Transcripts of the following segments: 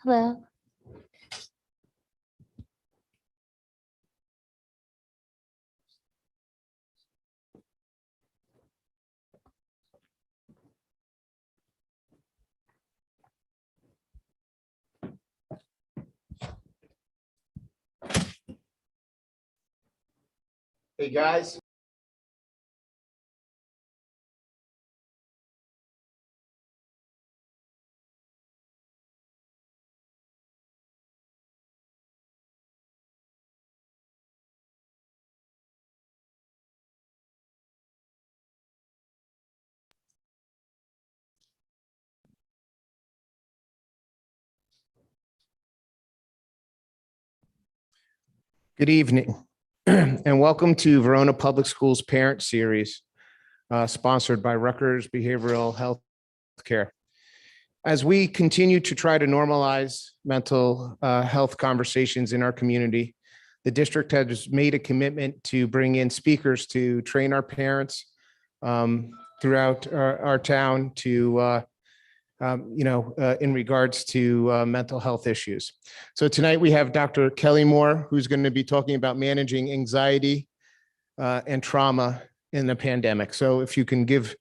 Hello. Hey, guys. Good evening, and welcome to Verona Public Schools Parent Series, sponsored by Rutgers Behavioral Health Care. As we continue to try to normalize mental health conversations in our community, the district has made a commitment to bring in speakers to train our parents throughout our town to in regards to mental health issues. So tonight we have Dr. Kelly Moore, who's going to be talking about managing anxiety and trauma in the pandemic. So if you can give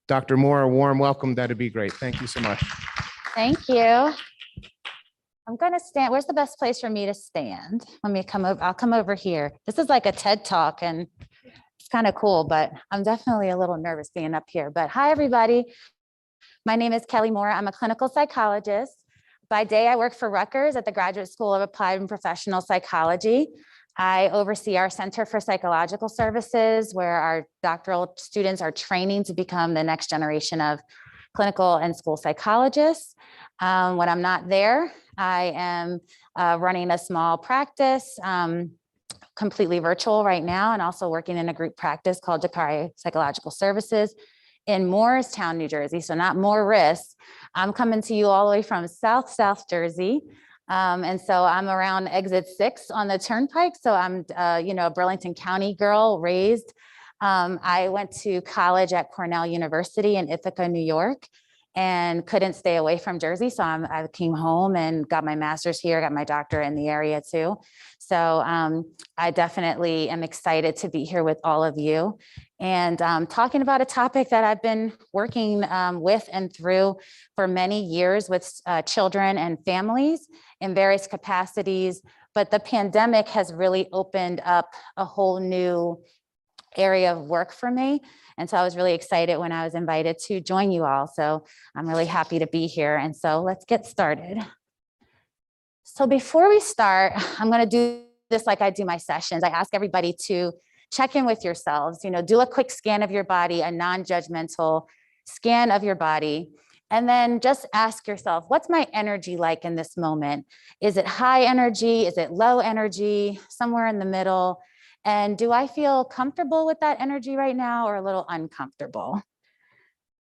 Dr. Moore a warm welcome, that'd be great. Thank you so much. Thank you. I'm going to stand. Where's the best place for me to stand? Let me come over. I'll come over here. This is like a TED Talk and it's kind of cool, but I'm definitely a little nervous being up here. But hi, everybody. My name is Kelly Moore. I'm a clinical psychologist. By day, I work for Rutgers at the Graduate School of Applied and Professional Psychology. I oversee our Center for Psychological Services, where our doctoral students are training to become the next generation of clinical and school psychologists. When I'm not there, I am running a small practice, completely virtual right now, and also working in a group practice called Dakari Psychological Services in Morristown, New Jersey. So not Morris. I'm coming to you all the way from South Jersey. And so I'm around exit 6 on the turnpike. So I'm, a Burlington County girl raised. I went to college at Cornell University in Ithaca, New York, and couldn't stay away from Jersey. So I came home and got my master's here, got my doctorate in the area too. So I definitely am excited to be here with all of you and talking about a topic that I've been working with and through for many years with children and families in various capacities. But the pandemic has really opened up a whole new area of work for me. And so I was really excited when I was invited to join you all. So I'm really happy to be here. And so let's get started. So before we start, I'm going to do this like I do my sessions. I ask everybody to check in with yourselves, do a quick scan of your body, a non-judgmental scan of your body. And then just ask yourself, what's my energy like in this moment? Is it high energy? Is it low energy? Somewhere in the middle? And do I feel comfortable with that energy right now or a little uncomfortable?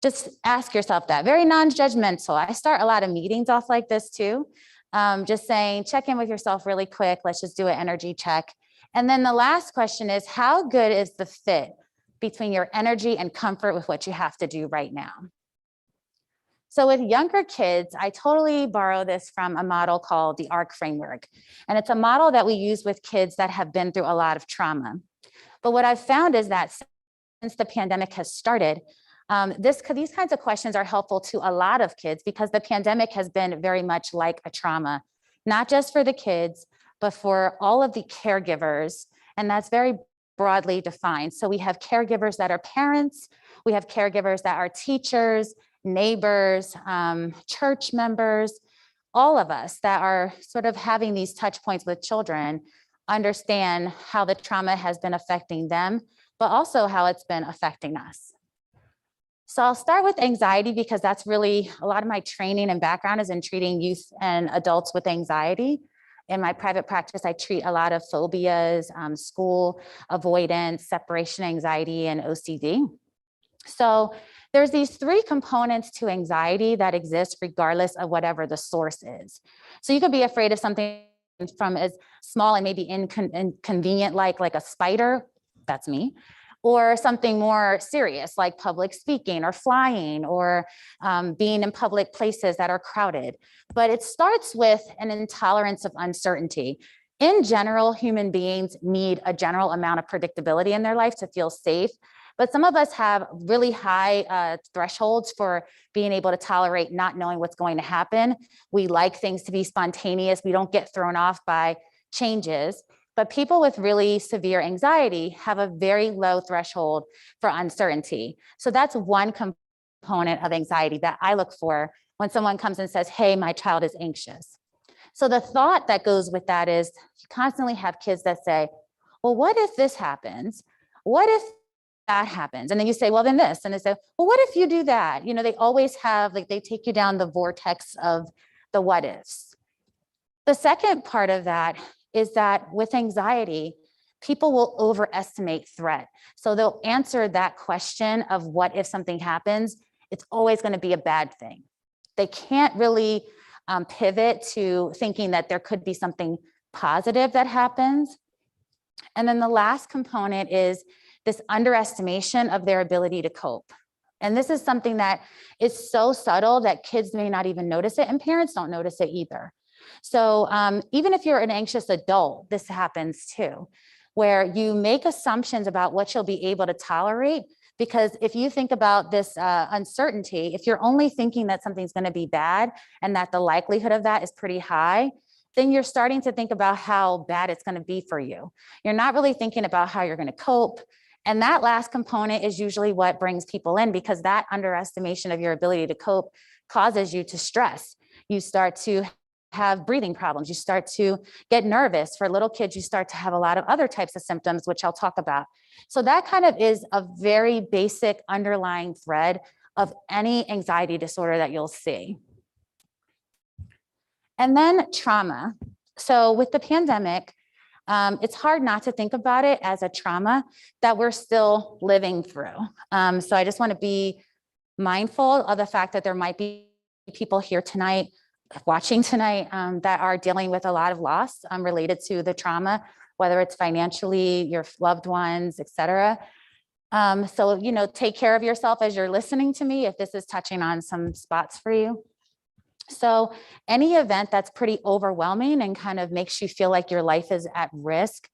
Just ask yourself that. Very non-judgmental. I start a lot of meetings off like this too. Just saying, check in with yourself really quick. Let's just do an energy check. And then the last question is, how good is the fit between your energy and comfort with what you have to do right now? So with younger kids, I totally borrow this from a model called the ARC framework. And it's a model that we use with kids that have been through a lot of trauma. But what I've found is that since the pandemic has started, these kinds of questions are helpful to a lot of kids because the pandemic has been very much like a trauma, not just for the kids, but for all of the caregivers. And that's very broadly defined. So we have caregivers that are parents, we have caregivers that are teachers, neighbors, church members, all of us that are sort of having these touch points with children understand how the trauma has been affecting them, but also how it's been affecting us. So I'll start with anxiety because that's really a lot of my training and background is in treating youth and adults with anxiety. In my private practice, I treat a lot of phobias, school avoidance, separation anxiety, and OCD. So there's these 3 components to anxiety that exist regardless of whatever the source is. So you could be afraid of something from as small and maybe inconvenient like a spider, that's me, or something more serious like public speaking or flying or being in public places that are crowded. But it starts with an intolerance of uncertainty. In general, human beings need a general amount of predictability in their life to feel safe. But some of us have really high thresholds for being able to tolerate not knowing what's going to happen. We like things to be spontaneous. We don't get thrown off by changes. But people with really severe anxiety have a very low threshold for uncertainty. So that's one component of anxiety that I look for when someone comes and says, hey, my child is anxious. So the thought that goes with that is you constantly have kids that say, well, what if this happens? What if that happens? And then you say, well, then this. And they say, well, what if you do that? You know, they always have, like, they take you down the vortex of the what ifs. The second part of that is that with anxiety, people will overestimate threat. So they'll answer that question of what if something happens, it's always going to be a bad thing. They can't really pivot to thinking that there could be something positive that happens. And then the last component is this underestimation of their ability to cope. And this is something that is so subtle that kids may not even notice it, and parents don't notice it either. So even if you're an anxious adult, this happens too, where you make assumptions about what you'll be able to tolerate. Because if you think about this uncertainty, if you're only thinking that something's going to be bad and that the likelihood of that is pretty high, then you're starting to think about how bad it's going to be for you. You're not really thinking about how you're going to cope. And that last component is usually what brings people in, because that underestimation of your ability to cope causes you to stress. You start to have breathing problems. You start to get nervous. For little kids, you start to have a lot of other types of symptoms, which I'll talk about. So that kind of is a very basic underlying thread of any anxiety disorder that you'll see. And then trauma. So with the pandemic, it's hard not to think about it as a trauma that we're still living through. So I just want to be mindful of the fact that there might be people here tonight, watching tonight, that are dealing with a lot of loss related to the trauma, whether it's financially, your loved ones, et cetera. So, you know, take care of yourself as you're listening to me if this is touching on some spots for you. So any event that's pretty overwhelming and kind of makes you feel like your life is at risk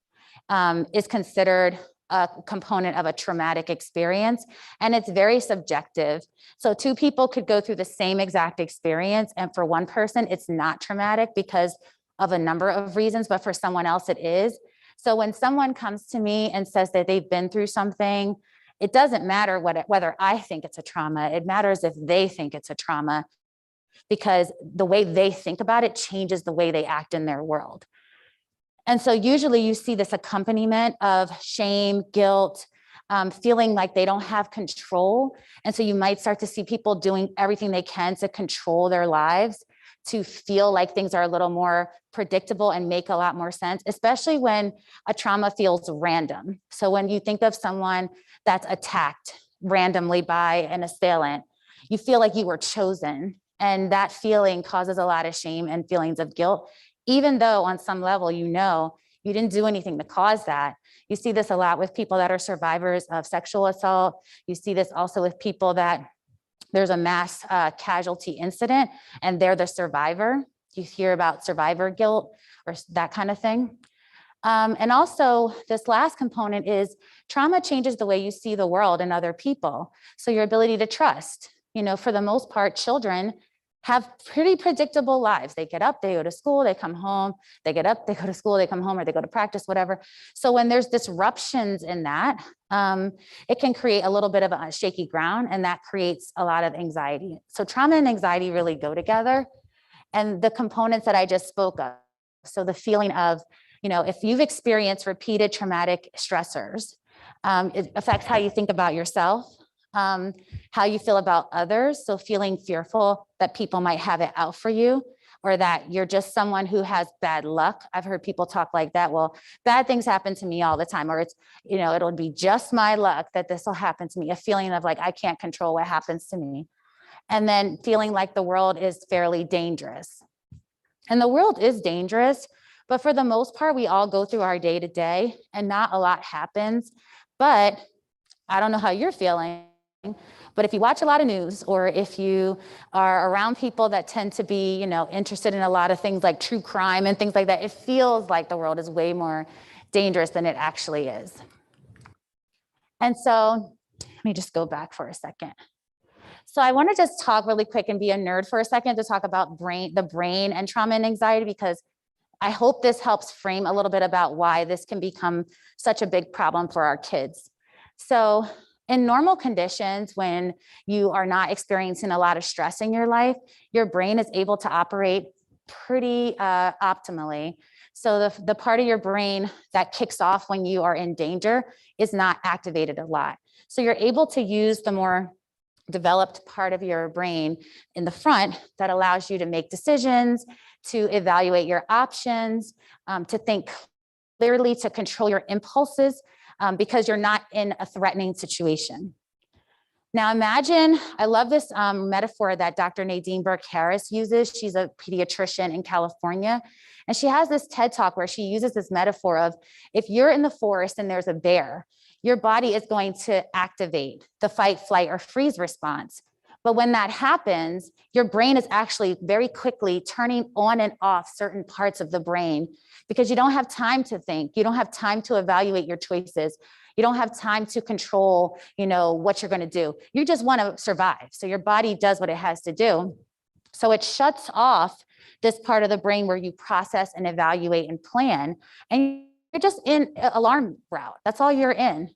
is considered a component of a traumatic experience, and it's very subjective. So two people could go through the same exact experience, and for one person, it's not traumatic because of a number of reasons, but for someone else, it is. So when someone comes to me and says that they've been through something, it doesn't matter whether I think it's a trauma. It matters if they think it's a trauma, because the way they think about it changes the way they act in their world. And so usually you see this accompaniment of shame, guilt, feeling like they don't have control. And so you might start to see people doing everything they can to control their lives, to feel like things are a little more predictable and make a lot more sense, especially when a trauma feels random. So when you think of someone that's attacked randomly by an assailant, you feel like you were chosen. And that feeling causes a lot of shame and feelings of guilt, even though on some level, you know, you didn't do anything to cause that. You see this a lot with people that are survivors of sexual assault. You see this also with people that there's a mass casualty incident and they're the survivor. You hear about survivor guilt or that kind of thing. And also this last component is trauma changes the way you see the world and other people. So your ability to trust, you know, for the most part, children have pretty predictable lives. They get up, they go to school, they come home, they get up, they go to school, they come home, or they go to practice, whatever. So when there's disruptions in that, it can create a little bit of a shaky ground, and that creates a lot of anxiety. So trauma and anxiety really go together. And the components that I just spoke of, so the feeling of, you know, if you've experienced repeated traumatic stressors, it affects how you think about yourself, how you feel about others. So feeling fearful that people might have it out for you, or that you're just someone who has bad luck. I've heard people talk like that. Well, bad things happen to me all the time, or it's, you know, it'll be just my luck that this will happen to me. A feeling of like, I can't control what happens to me. And then feeling like the world is fairly dangerous. And the world is dangerous, but for the most part, we all go through our day to day and not a lot happens. But I don't know how you're feeling, but if you watch a lot of news, or if you are around people that tend to be, interested in a lot of things like true crime and things like that, it feels like the world is way more dangerous than it actually is. And so let me just go back for a second. So I want to just talk really quick and be a nerd for a second to talk about the brain and trauma and anxiety, because I hope this helps frame a little bit about why this can become such a big problem for our kids. So in normal conditions, when you are not experiencing a lot of stress in your life, your brain is able to operate pretty optimally. So the part of your brain that kicks off when you are in danger is not activated a lot. So you're able to use the more developed part of your brain in the front that allows you to make decisions, to evaluate your options, to think clearly, to control your impulses, because you're not in a threatening situation. Now imagine, I love this metaphor that Dr. Nadine Burke-Harris uses. She's a pediatrician in California. And she has this TED Talk where she uses this metaphor of, if you're in the forest and there's a bear, your body is going to activate the fight, flight, or freeze response. But when that happens, your brain is actually very quickly turning on and off certain parts of the brain, because you don't have time to think. You don't have time to evaluate your choices. You don't have time to control, what you're going to do. You just want to survive. So your body does what it has to do. So it shuts off this part of the brain where you process and evaluate and plan. And you're just in alarm route. That's all you're in.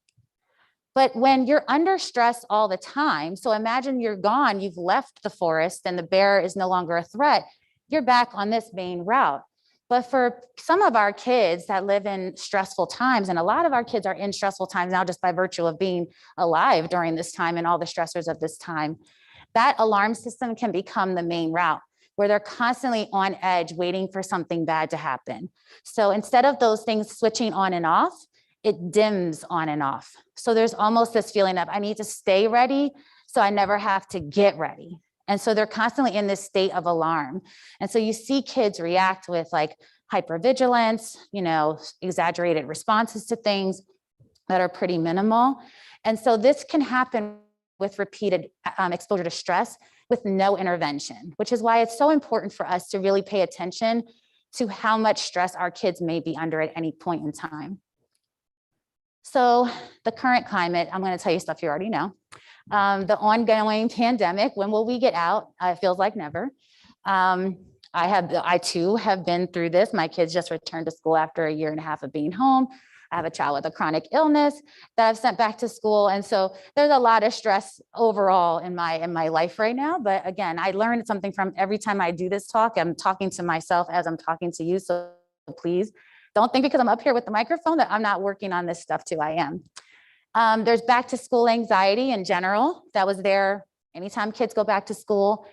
But when you're under stress all the time, so imagine you're gone, you've left the forest and the bear is no longer a threat, you're back on this main route. But for some of our kids that live in stressful times, and a lot of our kids are in stressful times now just by virtue of being alive during this time and all the stressors of this time, that alarm system can become the main route, where they're constantly on edge waiting for something bad to happen. So instead of those things switching on and off, it dims on and off. So there's almost this feeling of, I need to stay ready so I never have to get ready. And so they're constantly in this state of alarm. And so you see kids react with like hypervigilance, exaggerated responses to things that are pretty minimal. And so this can happen with repeated exposure to stress with no intervention, which is why it's so important for us to really pay attention to how much stress our kids may be under at any point in time. So the current climate, I'm going to tell you stuff you already know. The ongoing pandemic, when will we get out? It feels like never. I too have been through this. My kids just returned to school after a year and a half of being home. I have a child with a chronic illness that I've sent back to school. And so there's a lot of stress overall in my life right now. But again, I learned something from every time I do this talk. I'm talking to myself as I'm talking to you. So please don't think because I'm up here with the microphone that I'm not working on this stuff too. I am. There's back to school anxiety in general that was there anytime kids go back to school.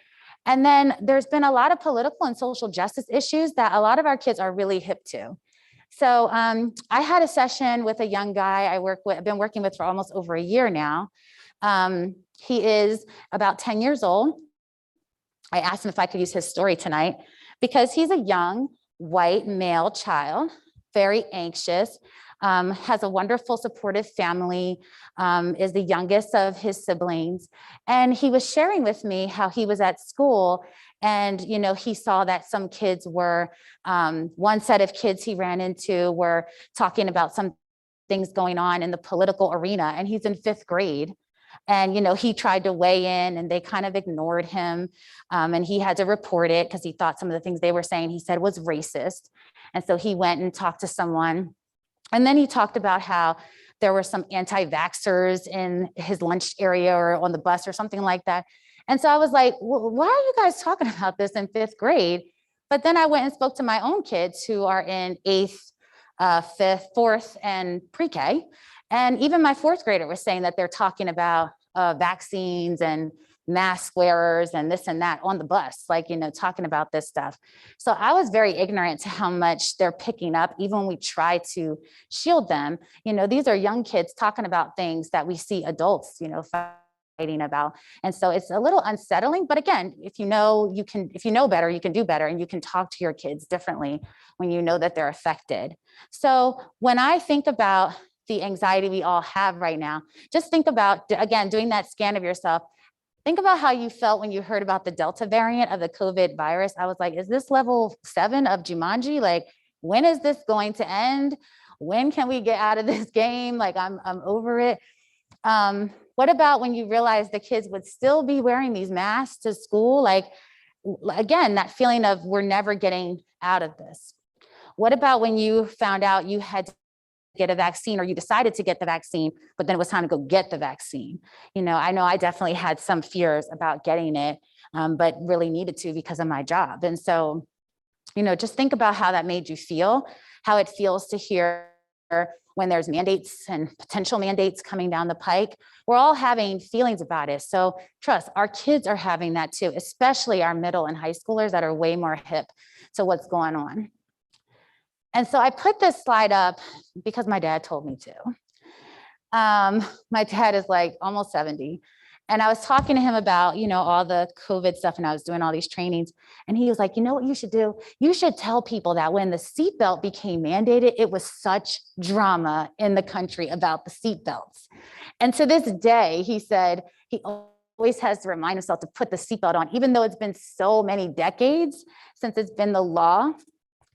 And then there's been a lot of political and social justice issues that a lot of our kids are really hip to. So I had a session with a young guy I've been working with for almost over a year now. He is about 10 years old. I asked him if I could use his story tonight because he's a young white male child, very anxious, has a wonderful supportive family, is the youngest of his siblings. And he was sharing with me how he was at school and, he saw that some kids were, one set of kids he ran into were talking about some things going on in the political arena, and he's in 5th grade. And, he tried to weigh in and they kind of ignored him. And he had to report it because he thought some of the things they were saying, he said was racist. And so he went and talked to someone. And then he talked about how there were some anti-vaxxers in his lunch area or on the bus or something like that. And so I was like, well, why are you guys talking about this in 5th grade? But then I went and spoke to my own kids who are in 8th, 5th, 4th, and pre-K. And even my 4th grader was saying that they're talking about vaccines and mask wearers and this and that on the bus, like, talking about this stuff. So I was very ignorant to how much they're picking up, even when we try to shield them. These are young kids talking about things that we see adults, fighting about. And so it's a little unsettling, but again, if you know better, you can do better, and you can talk to your kids differently when you know that they're affected. So when I think about the anxiety we all have right now. Just think about, again, doing that scan of yourself. Think about how you felt when you heard about the Delta variant of the COVID virus. I was like, is this level 7 of Jumanji? Like, when is this going to end? When can we get out of this game? Like, I'm over it. What about when you realize the kids would still be wearing these masks to school? Like, again, that feeling of we're never getting out of this. What about when you found out you had to get a vaccine, or you decided to get the vaccine, but then it was time to go get the vaccine? You know I definitely had some fears about getting it, but really needed to because of my job. And so, just think about how that made you feel, how it feels to hear when there's mandates and potential mandates coming down the pike. We're all having feelings about it. So trust, our kids are having that too, especially our middle and high schoolers that are way more hip to what's going on. And so I put this slide up because my dad told me to. My dad is like almost 70. And I was talking to him about, all the COVID stuff, and I was doing all these trainings. And he was like, you know what you should do? You should tell people that when the seatbelt became mandated, it was such drama in the country about the seatbelts. And to this day, he said he always has to remind himself to put the seatbelt on, even though it's been so many decades since it's been the law.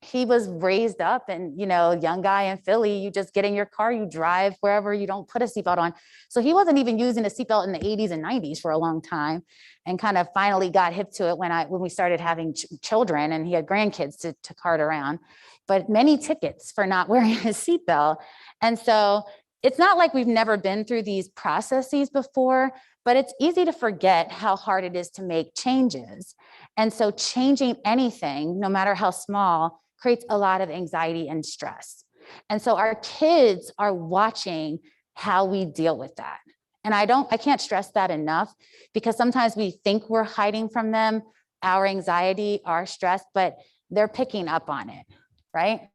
He was raised up, and, young guy in Philly, you just get in your car, you drive wherever, you don't put a seatbelt on. So he wasn't even using a seatbelt in the 80s and 90s for a long time, and kind of finally got hip to it when we started having children, and he had grandkids to cart around, but many tickets for not wearing his seatbelt. And so it's not like we've never been through these processes before, but it's easy to forget how hard it is to make changes. And so changing anything, no matter how small, creates a lot of anxiety and stress. And so our kids are watching how we deal with that. And I can't stress that enough, because sometimes we think we're hiding from them our anxiety, our stress, but they're picking up on it, right?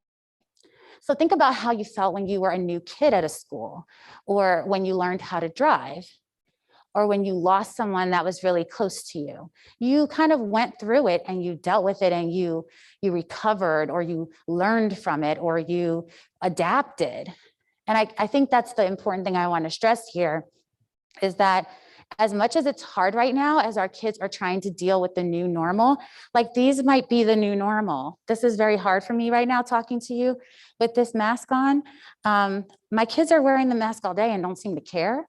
So think about how you felt when you were a new kid at a school, or when you learned how to drive, or when you lost someone that was really close to you. You kind of went through it and you dealt with it, and you recovered, or you learned from it, or you adapted. And I think that's the important thing I want to stress here, is that as much as it's hard right now, as our kids are trying to deal with the new normal, like these might be the new normal. This is very hard for me right now talking to you with this mask on. My kids are wearing the mask all day and don't seem to care.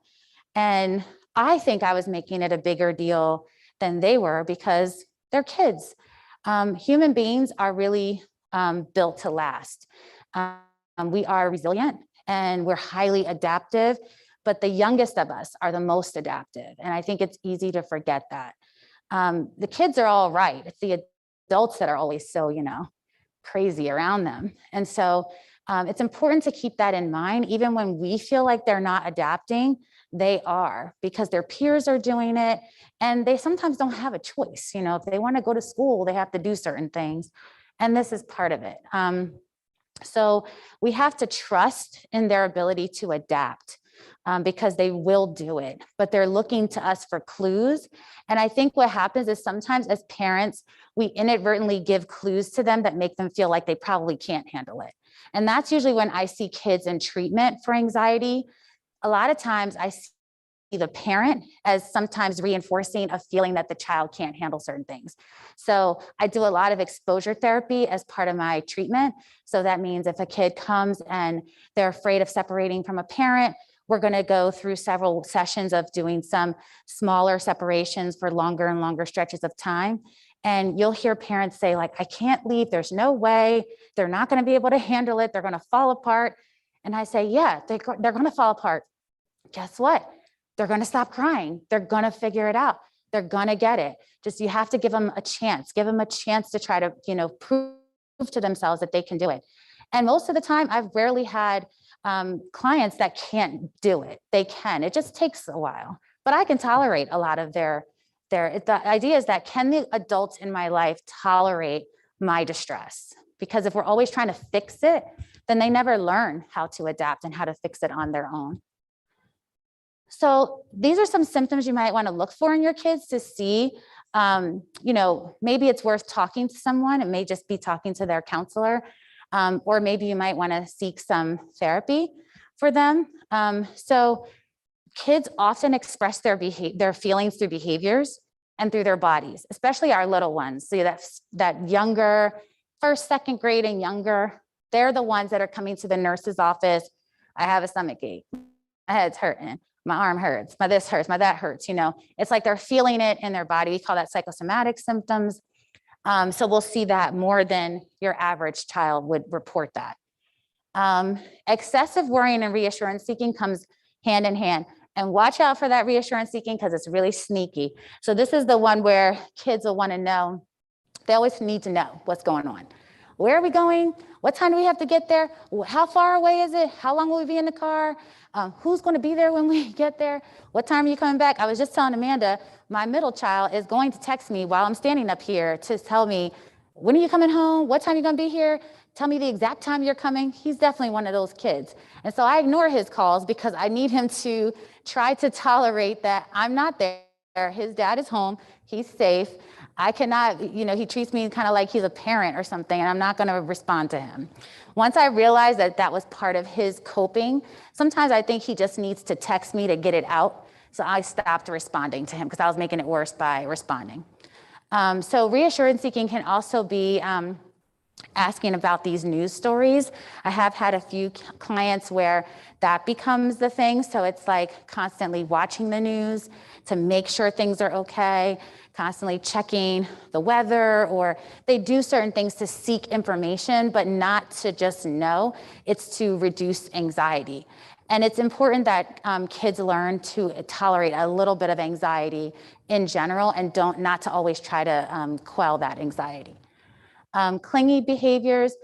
And I think I was making it a bigger deal than they were, because they're kids. Human beings are really built to last. We are resilient and we're highly adaptive, but the youngest of us are the most adaptive. And I think it's easy to forget that. The kids are all right. It's the adults that are always so, crazy around them. And so it's important to keep that in mind. Even when we feel like they're not adapting, they are, because their peers are doing it, and they sometimes don't have a choice. If they want to go to school, they have to do certain things, and this is part of it. So we have to trust in their ability to adapt, because they will do it, but they're looking to us for clues. And I think what happens is sometimes as parents, we inadvertently give clues to them that make them feel like they probably can't handle it. And that's usually when I see kids in treatment for anxiety. A lot of times I see the parent as sometimes reinforcing a feeling that the child can't handle certain things. So I do a lot of exposure therapy as part of my treatment. So that means if a kid comes and they're afraid of separating from a parent, we're going to go through several sessions of doing some smaller separations for longer and longer stretches of time. And you'll hear parents say, like, I can't leave. There's no way. They're not going to be able to handle it. They're going to fall apart. And I say, yeah, they're going to fall apart. Guess what? They're going to stop crying. They're going to figure it out. They're going to get it. Just, you have to give them a chance. Give them a chance to try to, prove to themselves that they can do it. And most of the time, I've rarely had clients that can't do it. They can. It just takes a while. But I can tolerate a lot of the idea is that, can the adults in my life tolerate my distress? Because if we're always trying to fix it, then they never learn how to adapt and how to fix it on their own. So these are some symptoms you might want to look for in your kids to see, maybe it's worth talking to someone. It may just be talking to their counselor, or maybe you might want to seek some therapy. for them. So kids often express their feelings through behaviors and through their bodies, especially our little ones. See that younger, first, second grade and younger, they're the ones that are coming to the nurse's office. I have a stomach ache, my head's hurting, my arm hurts, my this hurts, my that hurts, it's like they're feeling it in their body. We call that psychosomatic symptoms. So we'll see that more than your average child would report that. Excessive worrying and reassurance seeking comes hand in hand. And watch out for that reassurance seeking because it's really sneaky. So this is the one where kids will want to know. They always need to know what's going on. Where are we going? What time do we have to get there? How far away is it? How long will we be in the car? Who's going to be there when we get there? What time are you coming back? I was just telling Amanda, my middle child is going to text me while I'm standing up here to tell me, when are you coming home? What time are you going to be here? Tell me the exact time you're coming. He's definitely one of those kids. And so I ignore his calls because I need him to try to tolerate that I'm not there. His dad is home. He's safe. I cannot, he treats me kind of like he's a parent or something, and I'm not going to respond to him. Once I realized that that was part of his coping, sometimes I think he just needs to text me to get it out. So I stopped responding to him because I was making it worse by responding. So reassurance seeking can also be asking about these news stories. I have had a few clients where that becomes the thing. So it's like constantly watching the news to make sure things are okay, constantly checking the weather, or they do certain things to seek information, but not to just know. It's to reduce anxiety. And it's important that kids learn to tolerate a little bit of anxiety in general and not to always try to quell that anxiety. Clingy behaviors,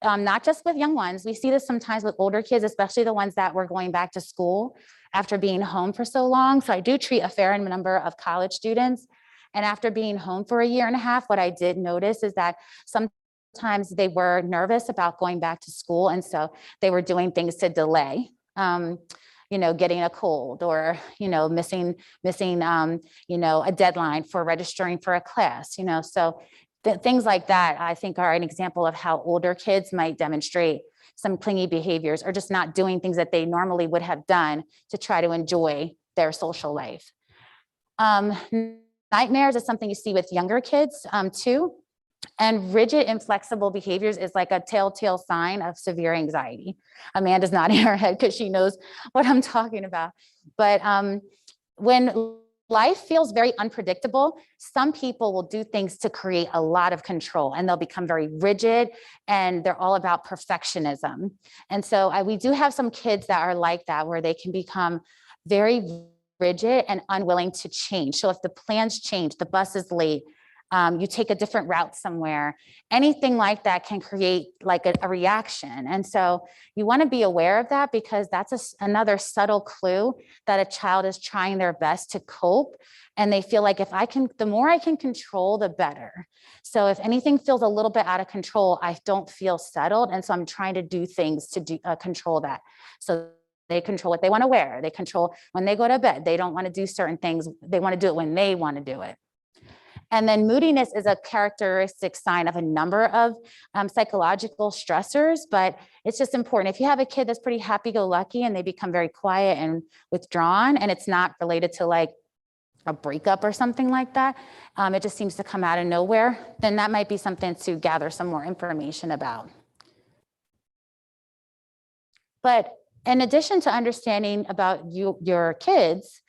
not just with young ones. We see this sometimes with older kids, especially the ones that were going back to school after being home for so long. So I do treat a fair number of college students. And after being home for a year and a half, what I did notice is that sometimes they were nervous about going back to school. And so they were doing things to delay, getting a cold or, missing, a deadline for registering for a class, so things like that, I think, are an example of how older kids might demonstrate some clingy behaviors or just not doing things that they normally would have done to try to enjoy their social life. Nightmares is something you see with younger kids too. And rigid, inflexible behaviors is like a telltale sign of severe anxiety. Amanda's nodding her head because she knows what I'm talking about. But when life feels very unpredictable, some people will do things to create a lot of control, and they'll become very rigid, and they're all about perfectionism. And so we do have some kids that are like that, where they can become very rigid and unwilling to change. So if the plans change, the bus is late, you take a different route somewhere, anything like that can create like a reaction. And so you want to be aware of that, because that's another subtle clue that a child is trying their best to cope. And they feel like the more I can control, the better. So if anything feels a little bit out of control, I don't feel settled. And so I'm trying to do things to control that. So they control what they want to wear. They control when they go to bed. They don't want to do certain things. They want to do it when they want to do it. And then moodiness is a characteristic sign of a number of psychological stressors, but it's just important. If you have a kid that's pretty happy-go-lucky and they become very quiet and withdrawn, and it's not related to like a breakup or something like that, it just seems to come out of nowhere, then that might be something to gather some more information about. But in addition to understanding about your kids,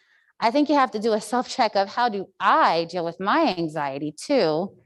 I think you have to do a self-check of how do I deal with my anxiety too,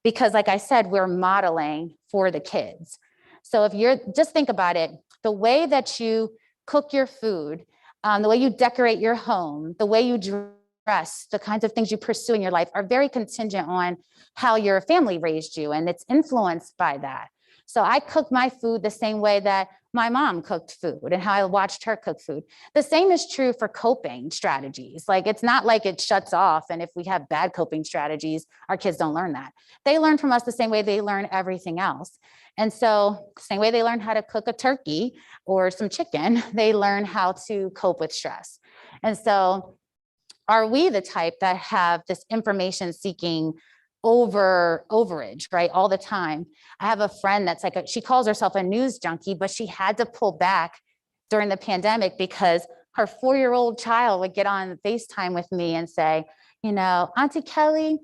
because like I said, we're modeling for the kids. So just think about it, the way that you cook your food, the way you decorate your home, the way you dress, the kinds of things you pursue in your life are very contingent on how your family raised you, and it's influenced by that. So I cook my food the same way that my mom cooked food and how I watched her cook food. The same is true for coping strategies. Like, it's not like it shuts off. And if we have bad coping strategies, our kids don't learn that. They learn from us the same way they learn everything else. And so same way they learn how to cook a turkey or some chicken, they learn how to cope with stress. And so are we the type that have this information seeking overage, right? All the time. I have a friend that's she calls herself a news junkie, but she had to pull back during the pandemic because her 4-year-old child would get on FaceTime with me and say, you know, Auntie Kelly,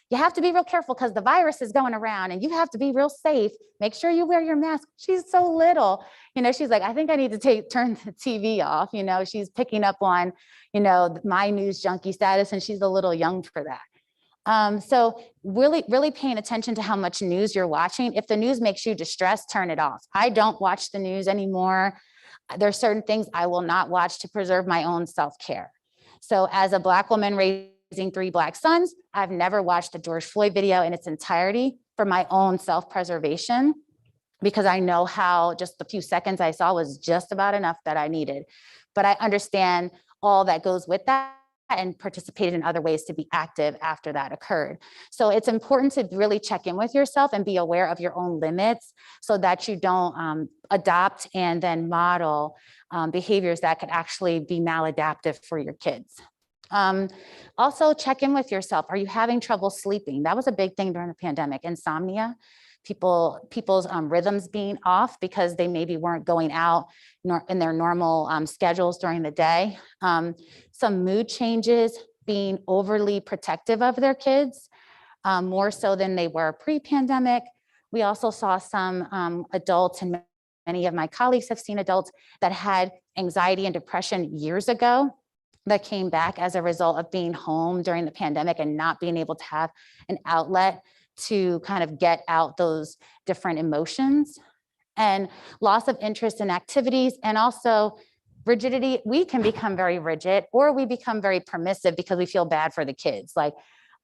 you have to be real careful because the virus is going around and you have to be real safe. Make sure you wear your mask. She's so little, you know, she's like, I think I need to turn the TV off. You know, she's picking up on, you know, my news junkie status, and she's a little young for that. So really paying attention to how much news you're watching. If the news makes you distressed, turn it off. I don't watch the news anymore. There's certain things I will not watch to preserve my own self-care. So as a Black woman raising 3 Black sons, I've never watched the George Floyd video in its entirety for my own self-preservation, because I know how just the few seconds I saw was just about enough that I needed. But I understand all that goes with that and participated in other ways to be active after that occurred. So it's important to really check in with yourself and be aware of your own limits so that you don't adopt and then model behaviors that could actually be maladaptive for your kids. Also check in with yourself. Are you having trouble sleeping? That was a big thing during the pandemic. Insomnia, people's rhythms being off because they maybe weren't going out in their normal schedules during the day. Some mood changes, being overly protective of their kids, more so than they were pre-pandemic. We also saw some adults, and many of my colleagues have seen adults that had anxiety and depression years ago that came back as a result of being home during the pandemic and not being able to have an outlet to kind of get out those different emotions, and loss of interest in activities, and also rigidity. We can become very rigid, or we become very permissive because we feel bad for the kids. Like,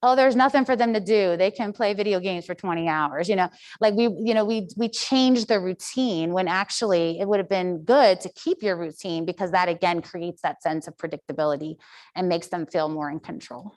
oh, there's nothing for them to do. They can play video games for 20 hours, you know, like we change the routine when actually it would have been good to keep your routine, because that again creates that sense of predictability and makes them feel more in control.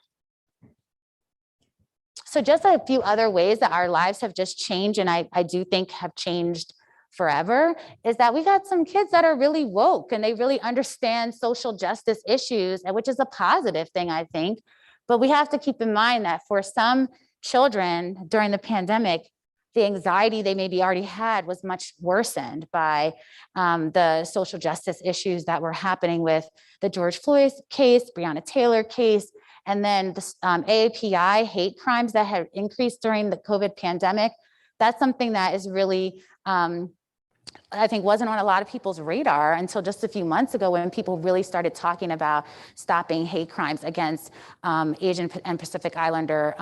So just a few other ways that our lives have just changed, and I do think have changed forever, is that we got some kids that are really woke and they really understand social justice issues, which is a positive thing, I think. But we have to keep in mind that for some children during the pandemic, the anxiety they maybe already had was much worsened by the social justice issues that were happening with the George Floyd case, Breonna Taylor case, and then the AAPI hate crimes that had increased during the COVID pandemic. That's something that is really, I think, wasn't on a lot of people's radar until just a few months ago, when people really started talking about stopping hate crimes against Asian and Pacific Islander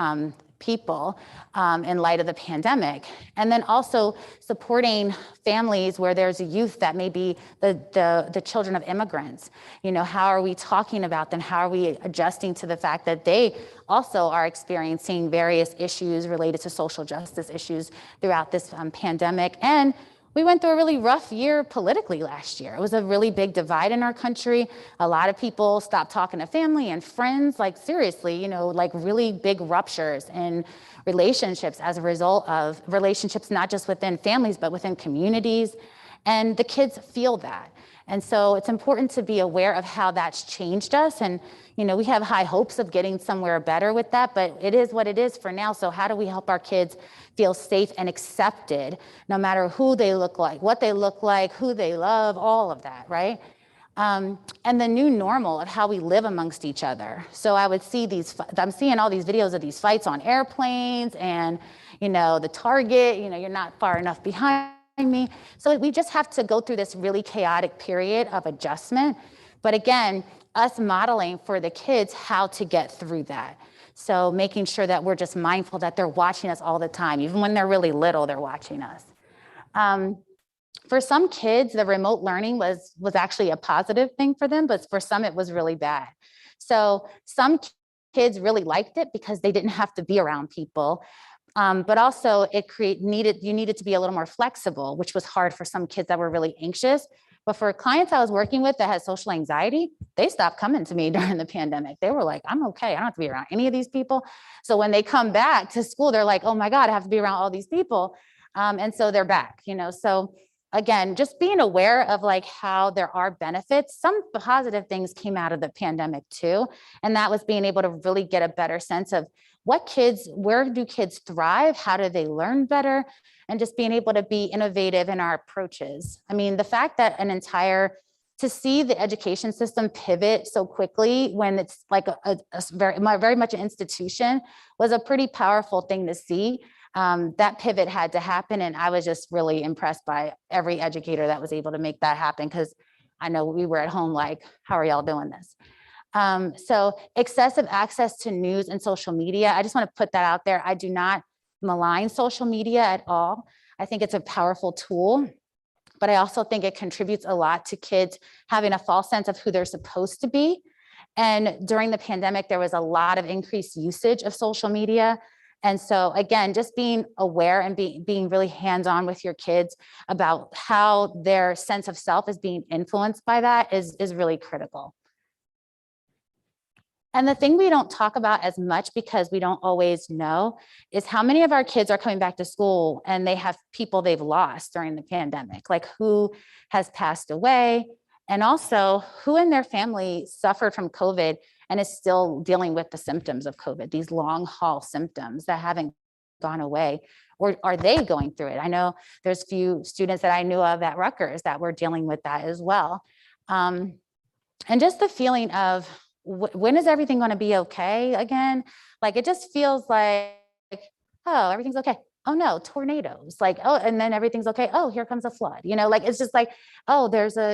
people in light of the pandemic. And then also supporting families where there's a youth that may be the children of immigrants. You know, how are we talking about them? How are we adjusting to the fact that they also are experiencing various issues related to social justice issues throughout this pandemic? And we went through a really rough year politically last year. It was a really big divide in our country. A lot of people stopped talking to family and friends, like seriously, you know, like really big ruptures in relationships as a result of relationships, not just within families, but within communities. And the kids feel that. And so it's important to be aware of how that's changed us. And, you know, we have high hopes of getting somewhere better with that, but it is what it is for now. So how do we help our kids feel safe and accepted, no matter who they look like, what they look like, who they love, all of that, right? And the new normal of how we live amongst each other. So I would see I'm seeing all these videos of these fights on airplanes and, you know, the Target, you know, you're not far enough behind me. So we just have to go through this really chaotic period of adjustment. But again, us modeling for the kids how to get through that. So making sure that we're just mindful that they're watching us all the time. Even when they're really little, they're watching us. For some kids, the remote learning was actually a positive thing for them, but for some it was really bad. So some kids really liked it because they didn't have to be around people. But also you needed to be a little more flexible, which was hard for some kids that were really anxious. But for clients I was working with that had social anxiety, they stopped coming to me during the pandemic. They were like, I'm okay, I don't have to be around any of these people. So when they come back to school, they're like, oh my God, I have to be around all these people. And so they're back, you know. So again, just being aware of like how there are benefits. Some positive things came out of the pandemic too. And that was being able to really get a better sense of where do kids thrive? How do they learn better? And just being able to be innovative in our approaches. I mean, the fact that an entire to see the education system pivot so quickly when it's like very much an institution was a pretty powerful thing to see. That pivot had to happen. And I was just really impressed by every educator that was able to make that happen, because I know we were at home like, how are y'all doing this? So excessive access to news and social media. I just want to put that out there. I do not malign social media at all. I think it's a powerful tool, but I also think it contributes a lot to kids having a false sense of who they're supposed to be. And during the pandemic, there was a lot of increased usage of social media. And so again, just being aware and being really hands-on with your kids about how their sense of self is being influenced by that is really critical. And the thing we don't talk about as much, because we don't always know, is how many of our kids are coming back to school and they have people they've lost during the pandemic, like who has passed away, and also who in their family suffered from COVID and is still dealing with the symptoms of COVID, these long haul symptoms that haven't gone away, or are they going through it? I know there's few students that I knew of at Rutgers that were dealing with that as well. And just the feeling of, when is everything going to be okay again? Like, it just feels like, oh, everything's okay. Oh no, tornadoes. Like, oh, and then everything's okay. Oh, here comes a flood. You know, like, it's just like, oh,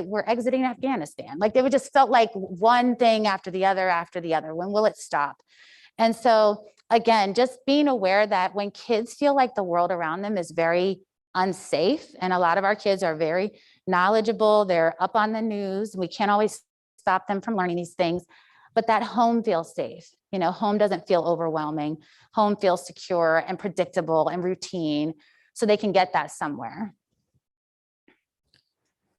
we're exiting Afghanistan. Like, it just felt like one thing after the other after the other. When will it stop? And so again, just being aware that when kids feel like the world around them is very unsafe, and a lot of our kids are very knowledgeable, they're up on the news, we can't always stop them from learning these things, but that home feels safe. You know, home doesn't feel overwhelming. Home feels secure and predictable and routine, so they can get that somewhere.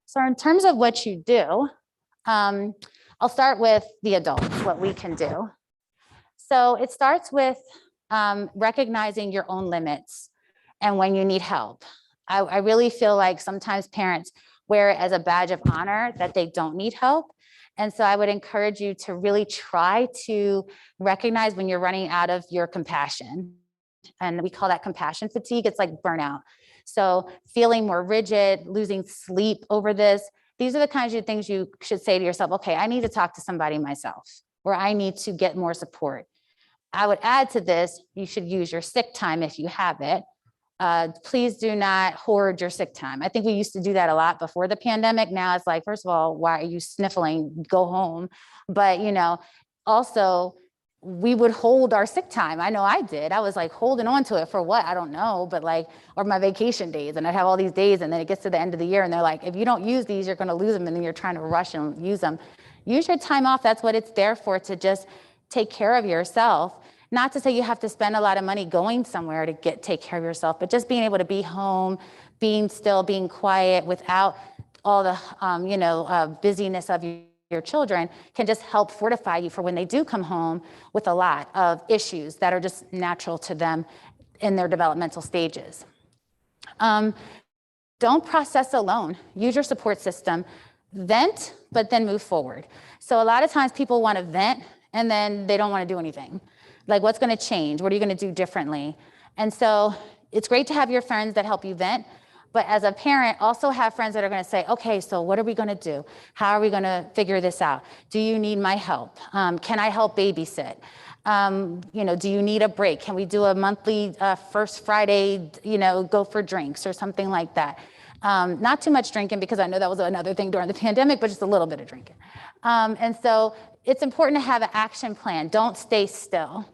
So in terms of what you do, I'll start with the adults, what we can do. So it starts with recognizing your own limits and when you need help. I really feel like sometimes parents wear it as a badge of honor that they don't need help. And so I would encourage you to really try to recognize when you're running out of your compassion. And we call that compassion fatigue. It's like burnout. So feeling more rigid, losing sleep over this. These are the kinds of things you should say to yourself, okay, I need to talk to somebody myself, or I need to get more support. I would add to this, you should use your sick time if you have it. Please do not hoard your sick time. I think we used to do that a lot before the pandemic. Now it's like, first of all, why are you sniffling? Go home. But, you know, also we would hold our sick time. I know I did. I was like holding on to it for what? I don't know, but like, or my vacation days. And I'd have all these days, and then it gets to the end of the year and they're like, if you don't use these, you're going to lose them. And then you're trying to rush and use them. Use your time off. That's what it's there for, to just take care of yourself. Not to say you have to spend a lot of money going somewhere to take care of yourself, but just being able to be home, being still, being quiet without all the busyness of your children can just help fortify you for when they do come home with a lot of issues that are just natural to them in their developmental stages. Don't process alone. Use your support system. Vent, but then move forward. So a lot of times people want to vent and then they don't want to do anything. Like, what's going to change? What are you going to do differently? And so it's great to have your friends that help you vent, but as a parent, also have friends that are going to say, okay, so what are we going to do? How are we going to figure this out? Do you need my help? Can I help babysit? Do you need a break? Can we do a monthly first Friday, go for drinks or something like that? Not too much drinking, because I know that was another thing during the pandemic, but just a little bit of drinking. And so it's important to have an action plan. Don't stay still.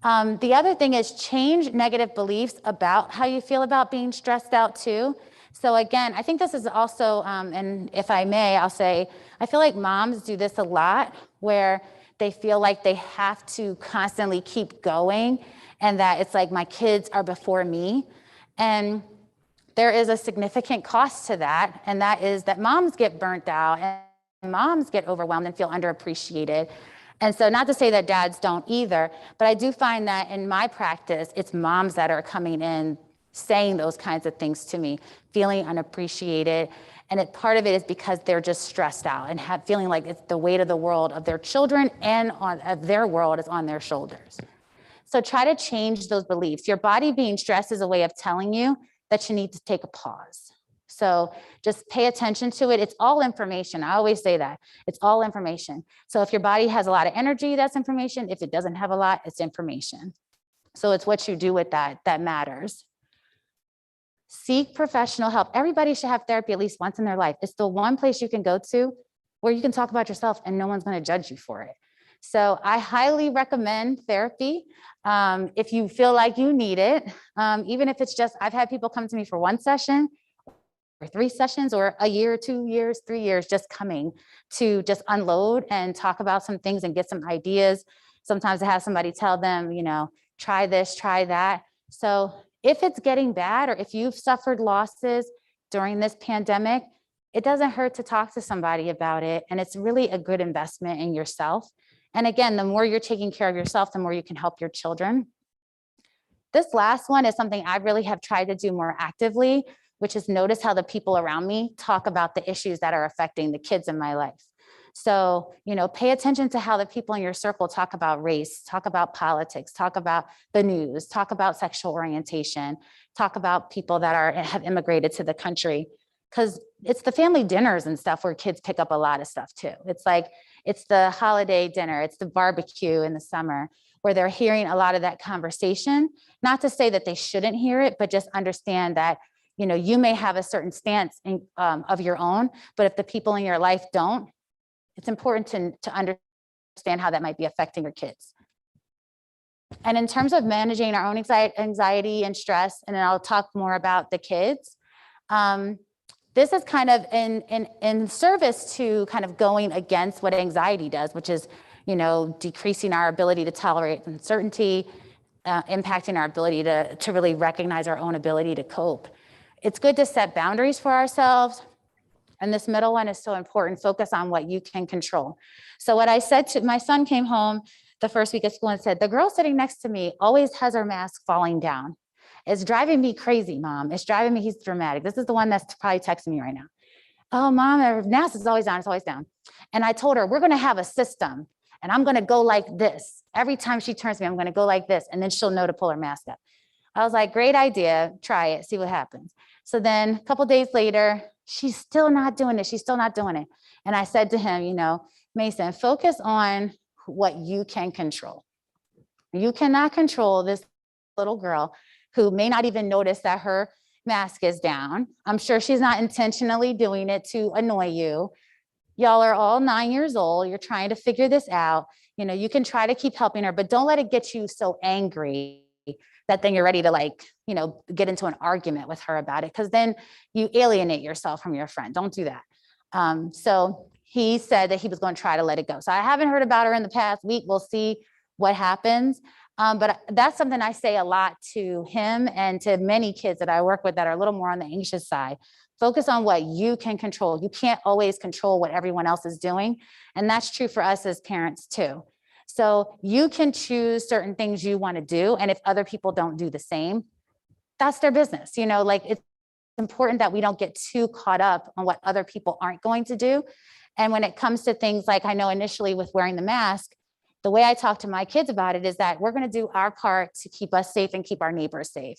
The other thing is change negative beliefs about how you feel about being stressed out too. So again, I think this is also, and if I may, I'll say, I feel like moms do this a lot, where they feel like they have to constantly keep going, and that it's like, my kids are before me. And there is a significant cost to that. And that is that moms get burnt out and moms get overwhelmed and feel underappreciated. And so, not to say that dads don't either, but I do find that in my practice, it's moms that are coming in saying those kinds of things to me, feeling unappreciated. And part of it is because they're just stressed out and feeling like it's the weight of the world of their children and of their world is on their shoulders. So try to change those beliefs. Your body being stressed is a way of telling you that you need to take a pause. So just pay attention to it. It's all information. I always say that. It's all information. So if your body has a lot of energy, that's information. If it doesn't have a lot, it's information. So it's what you do with that that matters. Seek professional help. Everybody should have therapy at least once in their life. It's the one place you can go to where you can talk about yourself and no one's going to judge you for it. So I highly recommend therapy if you feel like you need it. Even if it's just, I've had people come to me for one session or 3 sessions or a year, 2 years, 3 years, just coming to just unload and talk about some things and get some ideas. Sometimes I have somebody tell them, you know, try this, try that. So if it's getting bad, or if you've suffered losses during this pandemic, it doesn't hurt to talk to somebody about it. And it's really a good investment in yourself. And again, the more you're taking care of yourself, the more you can help your children. This last one is something I really have tried to do more actively, which is notice how the people around me talk about the issues that are affecting the kids in my life. So, you know, pay attention to how the people in your circle talk about race, talk about politics, talk about the news, talk about sexual orientation, talk about people that have immigrated to the country. Because it's the family dinners and stuff where kids pick up a lot of stuff too. It's like, it's the holiday dinner, it's the barbecue in the summer where they're hearing a lot of that conversation. Not to say that they shouldn't hear it, but just understand that, you know, you may have a certain stance of your own, but if the people in your life don't, it's important to understand how that might be affecting your kids. And in terms of managing our own anxiety and stress, and then I'll talk more about the kids. This is kind of in service to kind of going against what anxiety does, which is, you know, decreasing our ability to tolerate uncertainty, impacting our ability to really recognize our own ability to cope. It's good to set boundaries for ourselves. And this middle one is so important. Focus on what you can control. So what I said to my son came home the first week of school and said, the girl sitting next to me always has her mask falling down. It's driving me crazy, Mom. It's driving me, he's dramatic. This is the one that's probably texting me right now. Oh, Mom, her mask is always down, it's always down. And I told her, we're gonna have a system and I'm gonna go like this. Every time she turns to me, I'm gonna go like this and then she'll know to pull her mask up. I was like, great idea, try it, see what happens. So then a couple days later, she's still not doing it. She's still not doing it. And I said to him, you know, Mason, focus on what you can control. You cannot control this little girl who may not even notice that her mask is down. I'm sure she's not intentionally doing it to annoy you. Y'all are all 9 years old. You're trying to figure this out. You know, you can try to keep helping her, but don't let it get you so angry that then you're ready to, like, you know, get into an argument with her about it, because then you alienate yourself from your friend. Don't do that. So he said that he was going to try to let it go. So I haven't heard about her in the past week. We'll see what happens. But that's something I say a lot to him and to many kids that I work with that are a little more on the anxious side. Focus on what you can control. You can't always control what everyone else is doing. And that's true for us as parents too. So you can choose certain things you want to do. And if other people don't do the same, that's their business. You know, like, it's important that we don't get too caught up on what other people aren't going to do. And when it comes to things like, I know initially with wearing the mask, the way I talk to my kids about it is that we're going to do our part to keep us safe and keep our neighbors safe.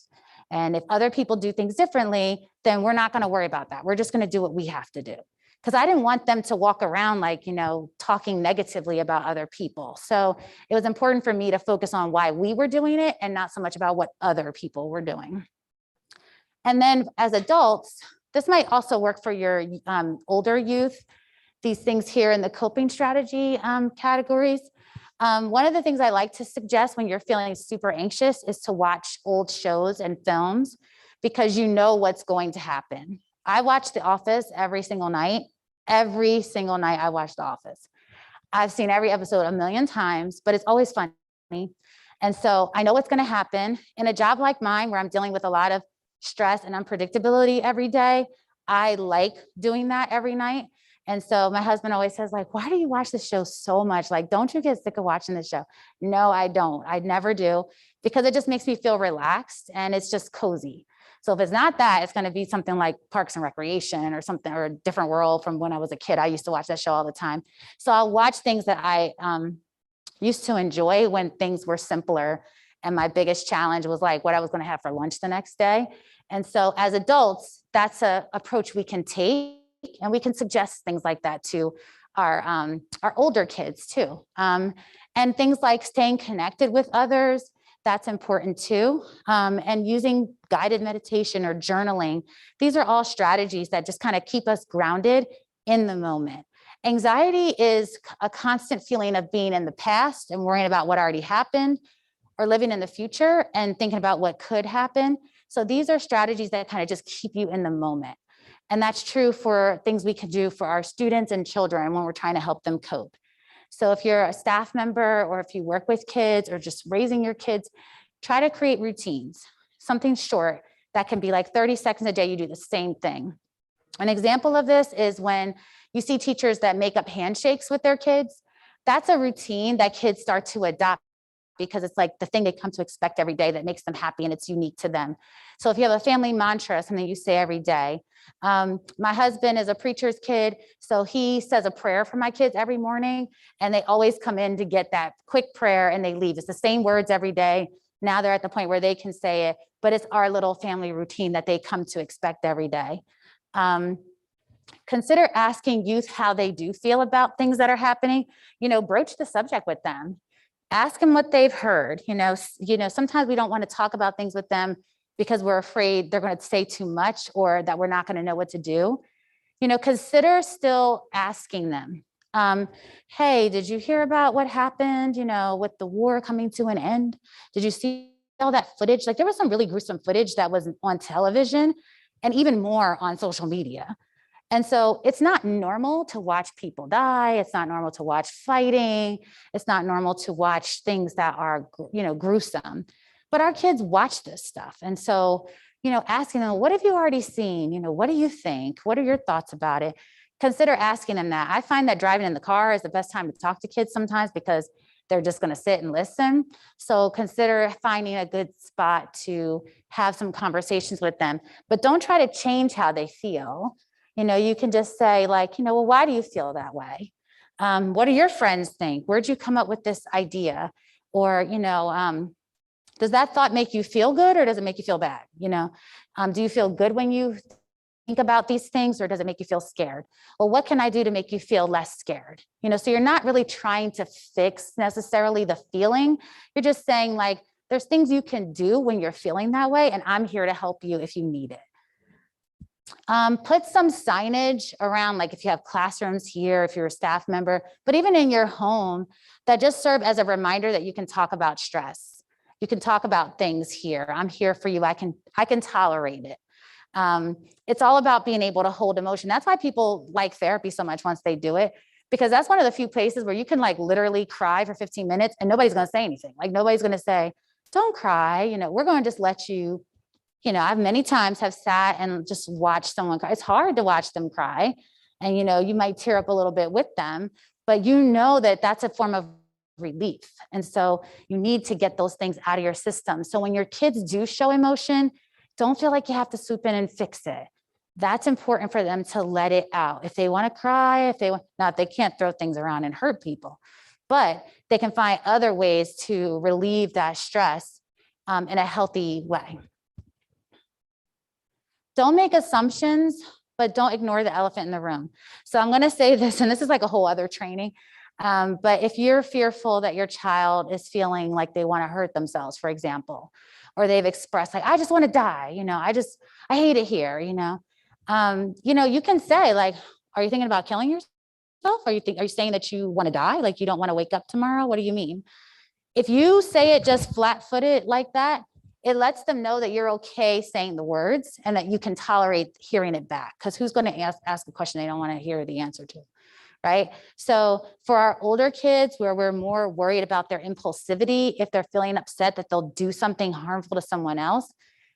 And if other people do things differently, then we're not going to worry about that. We're just going to do what we have to do. Because I didn't want them to walk around like, you know, talking negatively about other people. So it was important for me to focus on why we were doing it and not so much about what other people were doing. And then as adults, this might also work for your older youth. These things here in the coping strategy categories. One of the things I like to suggest when you're feeling super anxious is to watch old shows and films, because you know what's going to happen. I watch The Office every single night. Every single night I watch The Office. I've seen every episode a million times, but it's always funny. And so I know what's going to happen. In a job like mine, where I'm dealing with a lot of stress and unpredictability every day, I like doing that every night. And so my husband always says, like, why do you watch this show so much? Like, don't you get sick of watching this show? No, I don't. I never do, because it just makes me feel relaxed and it's just cozy. So if it's not that, it's going to be something like Parks and Recreation or something, or a different world from when I was a kid. I used to watch that show all the time. So I'll watch things that I used to enjoy when things were simpler. And my biggest challenge was like what I was going to have for lunch the next day. And so as adults, that's a approach we can take, and we can suggest things like that to our older kids too. And things like staying connected with others, that's important too. And using guided meditation or journaling. These are all strategies that just kind of keep us grounded in the moment. Anxiety is a constant feeling of being in the past and worrying about what already happened, or living in the future and thinking about what could happen. So these are strategies that kind of just keep you in the moment. And that's true for things we can do for our students and children when we're trying to help them cope. So if you're a staff member, or if you work with kids, or just raising your kids, try to create routines, something short that can be like 30 seconds a day, you do the same thing. An example of this is when you see teachers that make up handshakes with their kids. That's a routine that kids start to adopt, because it's like the thing they come to expect every day that makes them happy and it's unique to them. So if you have a family mantra, something you say every day. My husband is a preacher's kid, so he says a prayer for my kids every morning, and they always come in to get that quick prayer and they leave. It's the same words every day. Now they're at the point where they can say it, but it's our little family routine that they come to expect every day. Consider asking youth how they do feel about things that are happening. Broach the subject with them. Ask them what they've heard. Sometimes we don't want to talk about things with them because we're afraid they're going to say too much, or that we're not going to know what to do. Consider still asking them. Hey, did you hear about what happened, with the war coming to an end? Did you see all that footage? Like, there was some really gruesome footage that was on television, and even more on social media. And so it's not normal to watch people die. It's not normal to watch fighting. It's not normal to watch things that are, gruesome. But our kids watch this stuff. And so, asking them, what have you already seen? What do you think? What are your thoughts about it? Consider asking them that. I find that driving in the car is the best time to talk to kids sometimes, because they're just going to sit and listen. So consider finding a good spot to have some conversations with them, but don't try to change how they feel. You can just say, like, well, why do you feel that way? What do your friends think? Where'd you come up with this idea? Or, does that thought make you feel good, or does it make you feel bad? Do you feel good when you think about these things, or does it make you feel scared? Well, what can I do to make you feel less scared? So you're not really trying to fix necessarily the feeling. You're just saying, like, there's things you can do when you're feeling that way, and I'm here to help you if you need it. Put some signage around, like if you have classrooms here, if you're a staff member, but even in your home, that just serve as a reminder that you can talk about stress. You can talk about things here. I'm here for you. I can tolerate it. It's all about being able to hold emotion. That's why people like therapy so much once they do it, because that's one of the few places where you can like literally cry for 15 minutes and nobody's going to say anything. Like, nobody's going to say, don't cry. We're going to just let you. I've many times have sat and just watched someone cry. It's hard to watch them cry. And, you might tear up a little bit with them, but that that's a form of relief. And so you need to get those things out of your system. So when your kids do show emotion, don't feel like you have to swoop in and fix it. That's important for them to let it out. If they want to cry, if they can't throw things around and hurt people, but they can find other ways to relieve that stress in a healthy way. Don't make assumptions, but don't ignore the elephant in the room. So I'm going to say this, and this is like a whole other training. But if you're fearful that your child is feeling like they want to hurt themselves, for example, or they've expressed like, I just want to die, I hate it here, you can say, like, are you thinking about killing yourself? Are you saying that you want to die? Like, you don't want to wake up tomorrow? What do you mean? If you say it just flat-footed like that, it lets them know that you're okay saying the words and that you can tolerate hearing it back. Because who's going to ask a question they don't want to hear the answer to, right? So for our older kids, where we're more worried about their impulsivity, if they're feeling upset that they'll do something harmful to someone else,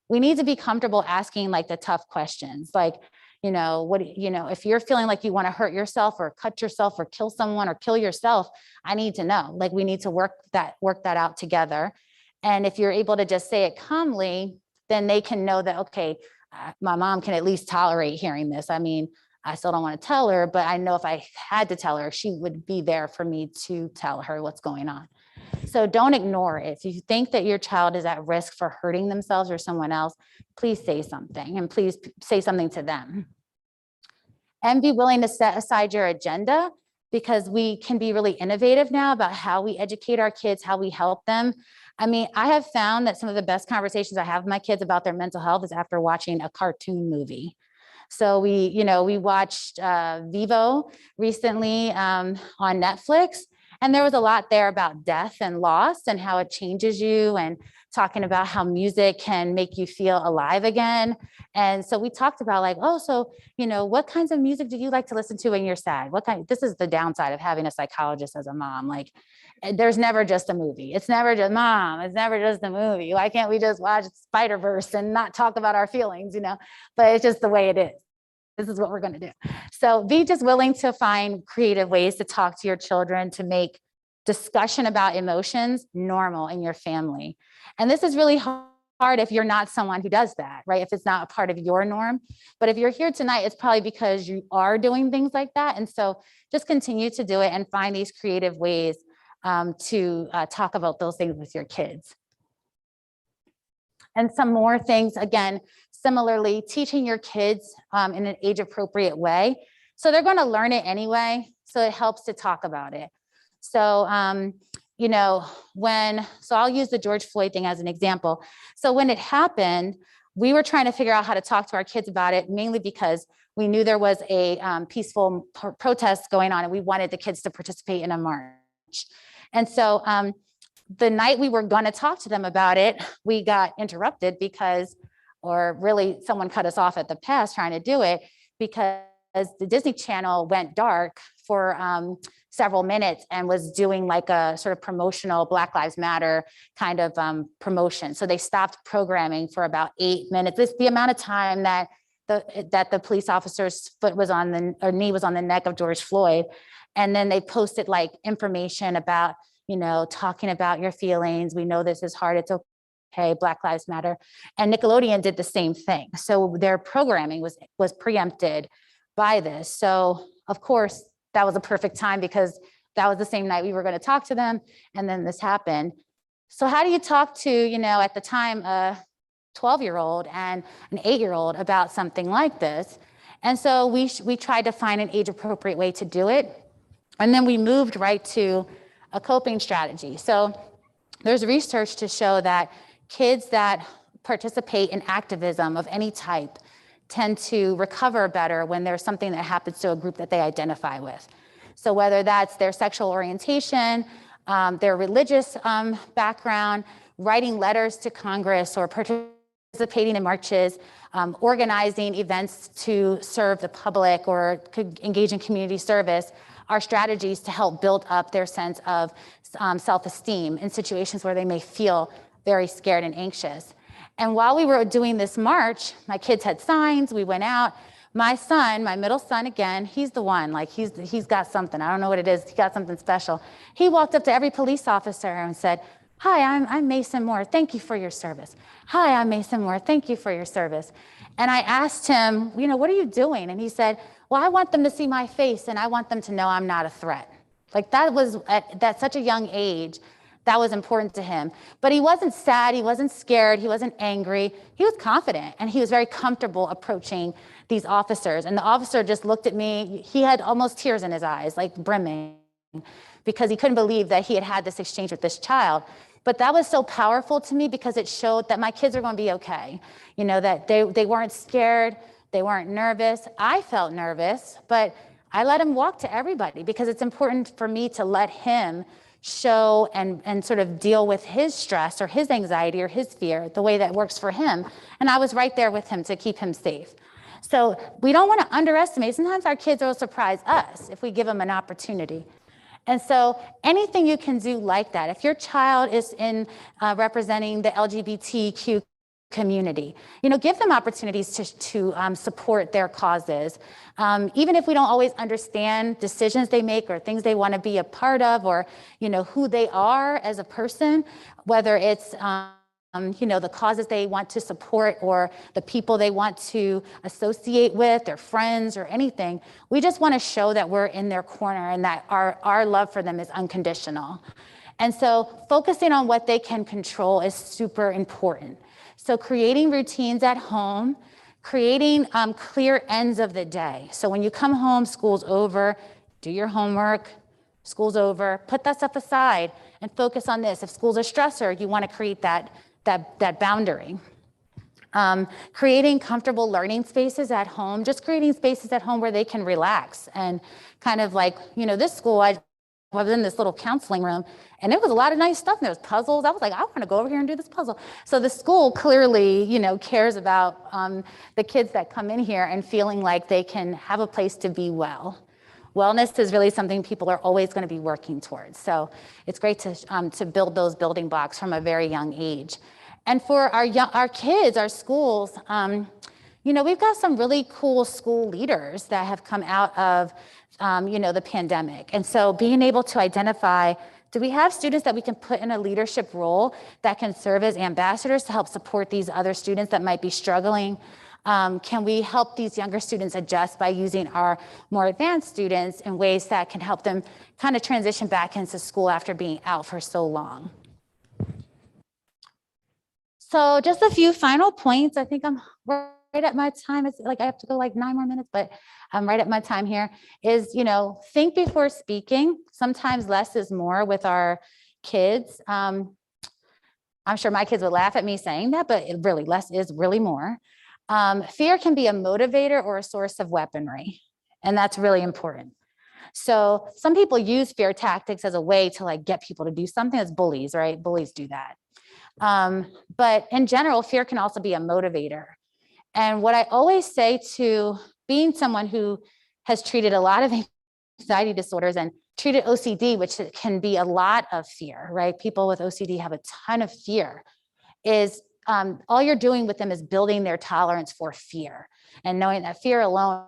we need to be comfortable asking like the tough questions. Like, if you're feeling like you want to hurt yourself or cut yourself or kill someone or kill yourself, I need to know. Like, we need to work that out together. And if you're able to just say it calmly, then they can know that, okay, my mom can at least tolerate hearing this. I mean, I still don't want to tell her, but I know if I had to tell her, she would be there for me to tell her what's going on. So don't ignore it. If you think that your child is at risk for hurting themselves or someone else, please say something, and please say something to them. And be willing to set aside your agenda, because we can be really innovative now about how we educate our kids, how we help them. I mean, I have found that some of the best conversations I have with my kids about their mental health is after watching a cartoon movie. So we watched Vivo recently on Netflix, and there was a lot there about death and loss and how it changes you, and talking about how music can make you feel alive again. And so we talked about like, oh, so, what kinds of music do you like to listen to when you're sad? This is the downside of having a psychologist as a mom. Like, there's never just a movie. It's never just mom. It's never just a movie. Why can't we just watch Spider-Verse and not talk about our feelings, but it's just the way it is. This is what we're going to do. So be just willing to find creative ways to talk to your children, to make discussion about emotions normal in your family. And this is really hard if you're not someone who does that, right? If it's not a part of your norm. But if you're here tonight, it's probably because you are doing things like that. And so just continue to do it and find these creative ways to talk about those things with your kids. And some more things, again, similarly, teaching your kids in an age-appropriate way. So they're going to learn it anyway, so it helps to talk about it. So, so I'll use the George Floyd thing as an example. So when it happened, we were trying to figure out how to talk to our kids about it, mainly because we knew there was a peaceful protest going on, and we wanted the kids to participate in a march. And so the night we were going to talk to them about it, we got interrupted or really someone cut us off at the pass trying to do it, because the Disney Channel went dark for several minutes and was doing like a sort of promotional Black Lives Matter kind of promotion. So they stopped programming for about 8 minutes. This is the amount of time that the police officer's foot was knee was on the neck of George Floyd. And then they posted like information about, talking about your feelings. We know this is hard. It's okay. Black Lives Matter. And Nickelodeon did the same thing. So their programming was preempted by this. So of course, that was a perfect time, because that was the same night we were going to talk to them. And then this happened. So how do you talk to, at the time, a 12-year-old and an 8-year-old about something like this? And so we tried to find an age-appropriate way to do it. And then we moved right to a coping strategy. So there's research to show that kids that participate in activism of any type tend to recover better when there's something that happens to a group that they identify with. So whether that's their sexual orientation, their religious background, writing letters to Congress, or participating in marches, organizing events to serve the public, or engage in community service, are strategies to help build up their sense of self-esteem in situations where they may feel very scared and anxious. And while we were doing this march, my kids had signs, we went out. My son, my middle son, again, he's the one, like he's got something, I don't know what it is, he got something special. He walked up to every police officer and said, "Hi, I'm Mason Moore, thank you for your service. Hi, I'm Mason Moore, thank you for your service." And I asked him, "What are you doing?" And he said, "Well, I want them to see my face, and I want them to know I'm not a threat." Like that was at such a young age. That was important to him. But he wasn't sad, he wasn't scared, he wasn't angry. He was confident, and he was very comfortable approaching these officers. And the officer just looked at me. He had almost tears in his eyes, like brimming, because he couldn't believe that he had had this exchange with this child. But that was so powerful to me, because it showed that my kids are going to be okay. That they weren't scared, they weren't nervous. I felt nervous, but I let him walk to everybody, because it's important for me to let him show and sort of deal with his stress or his anxiety or his fear the way that works for him. And I was right there with him to keep him safe. So we don't want to underestimate. Sometimes our kids will surprise us if we give them an opportunity. And so anything you can do like that, if your child is in representing the LGBTQ community, give them opportunities to support their causes. Even if we don't always understand decisions they make or things they want to be a part of, or, who they are as a person, whether it's, the causes they want to support or the people they want to associate with, their friends or anything. We just want to show that we're in their corner and that our love for them is unconditional. And so focusing on what they can control is super important. So creating routines at home, creating clear ends of the day. So when you come home, school's over, do your homework, school's over, put that stuff aside and focus on this. If school's a stressor, you want to create that boundary. Creating comfortable learning spaces at home, just creating spaces at home where they can relax and kind of like, this school, I was in this little counseling room and it was a lot of nice stuff. And there was puzzles. I was like, I want to go over here and do this puzzle. So the school clearly, cares about the kids that come in here and feeling like they can have a place to be well. Wellness is really something people are always going to be working towards. So it's great to build those building blocks from a very young age. And for our kids, our schools, we've got some really cool school leaders that have come out of, the pandemic. And so being able to identify, do we have students that we can put in a leadership role that can serve as ambassadors to help support these other students that might be struggling? Can we help these younger students adjust by using our more advanced students in ways that can help them kind of transition back into school after being out for so long? So just a few final points. I think I'm right at my time. It's like I have to go like 9 more minutes, but I'm right at my time here. Is, think before speaking. Sometimes less is more with our kids. I'm sure my kids would laugh at me saying that, but really less is really more. Fear can be a motivator or a source of weaponry, and that's really important. So some people use fear tactics as a way to like get people to do something. As bullies, right? Bullies do that. But in general, fear can also be a motivator. And what I always say to being someone who has treated a lot of anxiety disorders and treated OCD, which can be a lot of fear, right? People with OCD have a ton of fear, is all you're doing with them is building their tolerance for fear and knowing that fear alone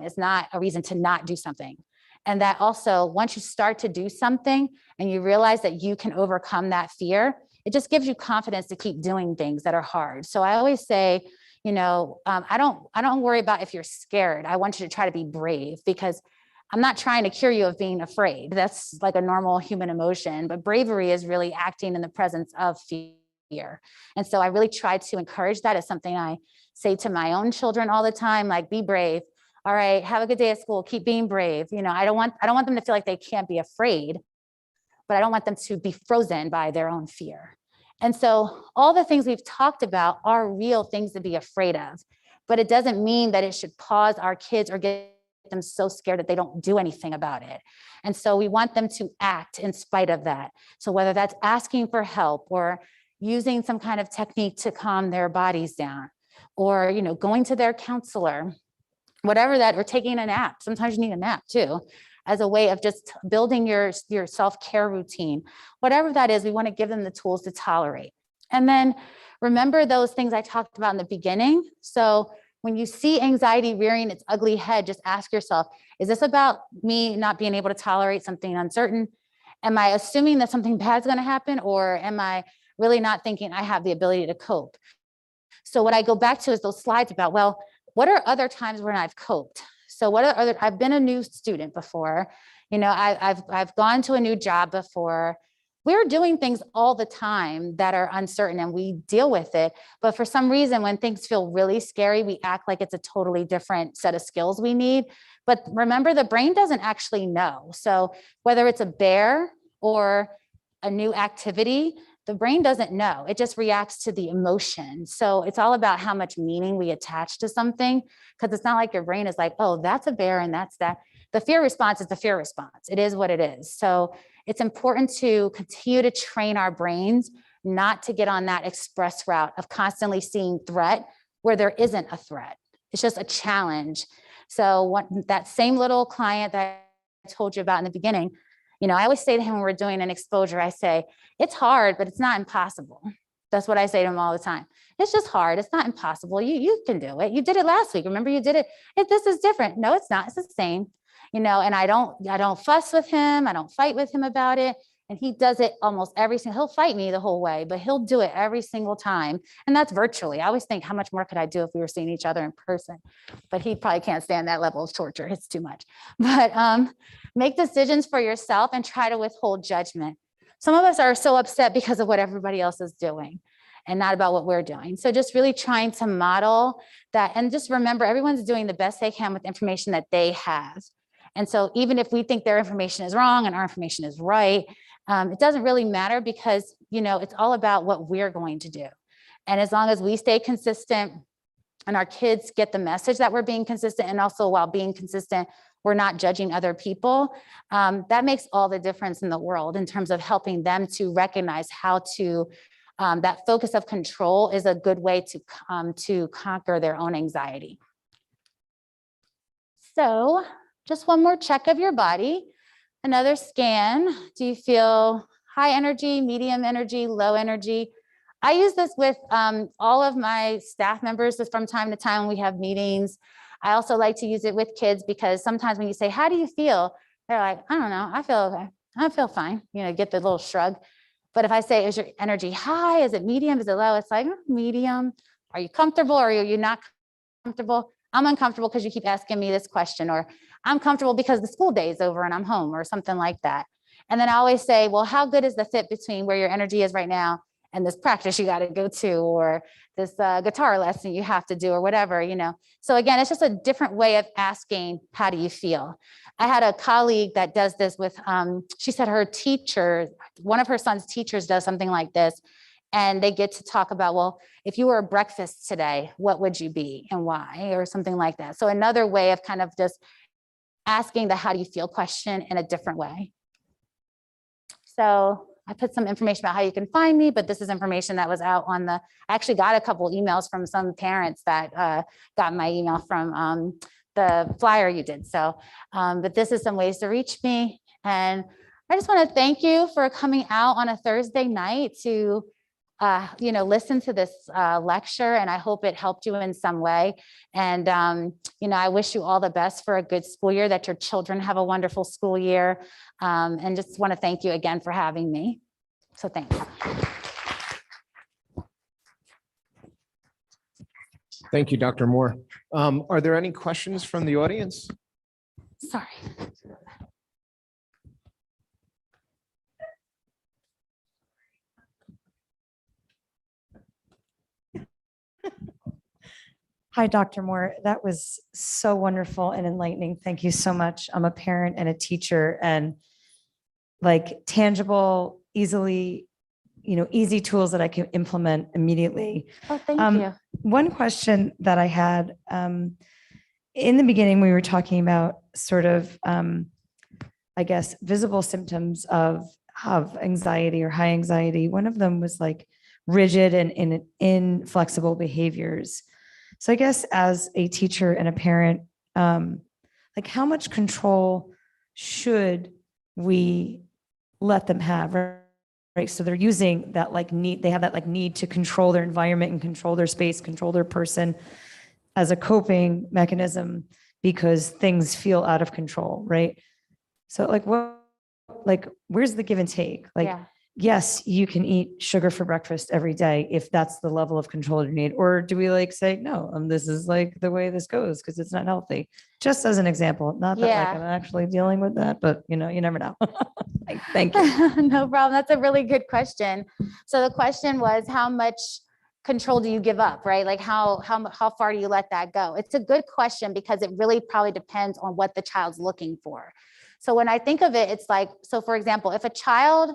is not a reason to not do something. And that also, once you start to do something and you realize that you can overcome that fear, it just gives you confidence to keep doing things that are hard. So I always say, I don't worry about if you're scared. I want you to try to be brave, because I'm not trying to cure you of being afraid. That's like a normal human emotion, but bravery is really acting in the presence of fear. And so I really try to encourage that as something I say to my own children all the time, like, be brave. All right, have a good day at school. Keep being brave. I don't want them to feel like they can't be afraid, but I don't want them to be frozen by their own fear. And so all the things we've talked about are real things to be afraid of, but it doesn't mean that it should pause our kids or get them so scared that they don't do anything about it. And so we want them to act in spite of that. So whether that's asking for help or using some kind of technique to calm their bodies down, or, going to their counselor, whatever that, or taking a nap. Sometimes you need a nap too, as a way of just building your self-care routine. Whatever that is, we want to give them the tools to tolerate. And then remember those things I talked about in the beginning. So when you see anxiety rearing its ugly head, just ask yourself, is this about me not being able to tolerate something uncertain? Am I assuming that something bad's going to happen? Or am I really not thinking I have the ability to cope? So what I go back to is those slides about, well, what are other times when I've coped? So I've been a new student before, I've gone to a new job before. We're doing things all the time that are uncertain and we deal with it. But for some reason, when things feel really scary, we act like it's a totally different set of skills we need. But remember, the brain doesn't actually know. So whether it's a bear or a new activity, the brain doesn't know. It just reacts to the emotion. So it's all about how much meaning we attach to something, because it's not like your brain is like, oh, that's a bear and that's that. The fear response is the fear response. It is what it is. So it's important to continue to train our brains not to get on that express route of constantly seeing threat where there isn't a threat. It's just a challenge. So that same little client that I told you about in the beginning, I always say to him when we're doing an exposure, I say, it's hard, but it's not impossible. That's what I say to him all the time. It's just hard. It's not impossible. You can do it. You did it last week. Remember, you did it. This is different. No, it's not. It's the same. And I don't fuss with him. I don't fight with him about it. And he does it almost every single, he'll fight me the whole way, but he'll do it every single time. And that's virtually. I always think, how much more could I do if we were seeing each other in person? But he probably can't stand that level of torture. It's too much. But make decisions for yourself and try to withhold judgment. some of us are so upset because of what everybody else is doing and not about what we're doing. So just really trying to model that, and just remember everyone's doing the best they can with information that they have. And so even if we think their information is wrong and our information is right, it doesn't really matter, because, you know, it's all about what we're going to do. And as long as we stay consistent and our kids get the message that we're being consistent, and also while being consistent, we're not judging other people, that makes all the difference in the world in terms of helping them to recognize how to, that focus of control is a good way to conquer their own anxiety. So just one more check of your body, another scan. Do you feel high energy, medium energy, low energy? I use this with all of my staff members just from time to time when we have meetings. I also like to use it with kids, because sometimes when you say, how do you feel? They're like, I don't know, I feel fine. You know, get the little shrug. But if I say, is your energy high? Is it medium? Is it low? It's like, medium. Are you comfortable or are you not comfortable? I'm uncomfortable because you keep asking me this question, or I'm comfortable because the school day is over and I'm home, or something like that. And then I always say, well, how good is the fit between where your energy is right now and this practice you got to go to, or this guitar lesson you have to do, or whatever, you know? So again, it's just a different way of asking, how do you feel? I had a colleague that does this with, she said her teacher, one of her son's teachers does something like this, and they get to talk about, well, if you were a breakfast today, what would you be and why, or something like that. So another way of kind of just asking the how do you feel question in a different way. So I put some information about how you can find me, but this is information that was out on the, I actually got a couple emails from some parents that got my email from the flyer you did. So, but this is some ways to reach me. And I just want to thank you for coming out on a Thursday night to, you know, listen to this lecture, and I hope it helped you in some way. And, you know, I wish you all the best for a good school year, that your children have a wonderful school year. And just want to thank you again for having me. So thanks. Thank you, Dr. Moore. Are there any questions from the audience? Sorry. Hi, Dr. Moore. That was so wonderful and enlightening. Thank you so much. I'm a parent and a teacher, and like tangible, easy tools that I can implement immediately. Oh, thank you. One question that I had, in the beginning, we were talking about sort of, I guess, visible symptoms of anxiety or high anxiety. One of them was like rigid and inflexible behaviors. So I guess as a teacher and a parent, like how much control should we let them have, right? So they're using that like need, they have that like need to control their environment and control their space, control their person as a coping mechanism because things feel out of control, right? So like where's the give and take? Like, Yeah. yes, you can eat sugar for breakfast every day if that's the level of control you need. Or do we like say, no, this is like the way this goes because it's not healthy? Just as an example, not that like Yeah. I'm actually dealing with that, but you know, you never know. Thank you. No problem. That's a really good question. So the question was, how much control do you give up, right? Like how far do you let that go? It's a good question because it really probably depends on what the child's looking for. So when I think of it, it's like, so for example, if a child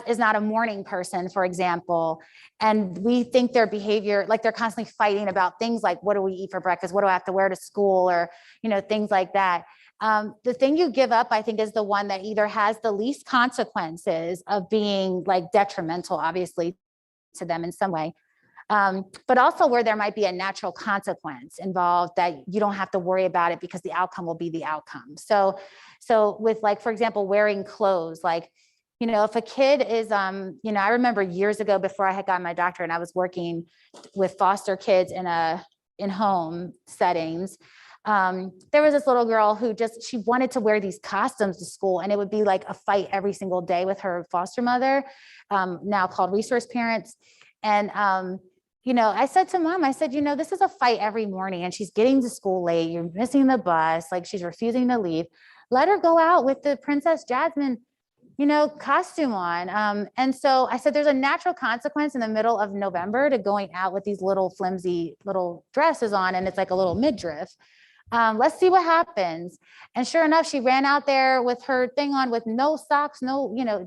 is not a morning person, for example, and we think their behavior, like they're constantly fighting about things like, what do we eat for breakfast? What do I have to wear to school? Or, you know, things like that. The thing you give up, I think, is the one that either has the least consequences of being like detrimental, obviously, to them in some way. But also where there might be a natural consequence involved that you don't have to worry about it because the outcome will be the outcome. So with like, for example, wearing clothes, like, you know, if a kid is, you know, I remember years ago before I had gotten my doctorate and I was working with foster kids in home settings. There was this little girl who she wanted to wear these costumes to school, and it would be like a fight every single day with her foster mother, now called resource parents. And, you know, I said to mom, I said, you know, this is a fight every morning and she's getting to school late. You're missing the bus. Like she's refusing to leave. Let her go out with the Princess Jasmine costume on. And so I said, there's a natural consequence in the middle of November to going out with these little flimsy little dresses on, and it's like a little midriff. Let's see what happens. And sure enough, she ran out there with her thing on with no socks,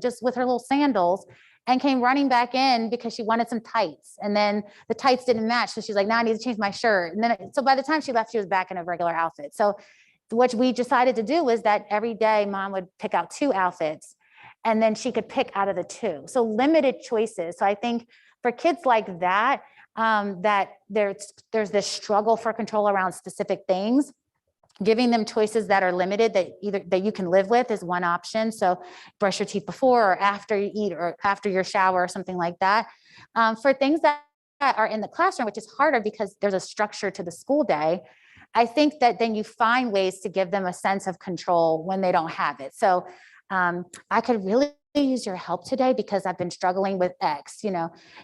just with her little sandals, and came running back in because she wanted some tights. And then the tights didn't match. So she's like, now I need to change my shirt. And then, so by the time she left, she was back in a regular outfit. So what we decided to do was that every day mom would pick out 2 outfits, and then she could pick out of the 2. So limited choices. So I think for kids like that, that there's this struggle for control around specific things, giving them choices that are limited that you can live with is one option. So brush your teeth before or after you eat or after your shower or something like that. For things that are in the classroom, which is harder because there's a structure to the school day, I think that then you find ways to give them a sense of control when they don't have it. So I could really use your help today because I've been struggling with X.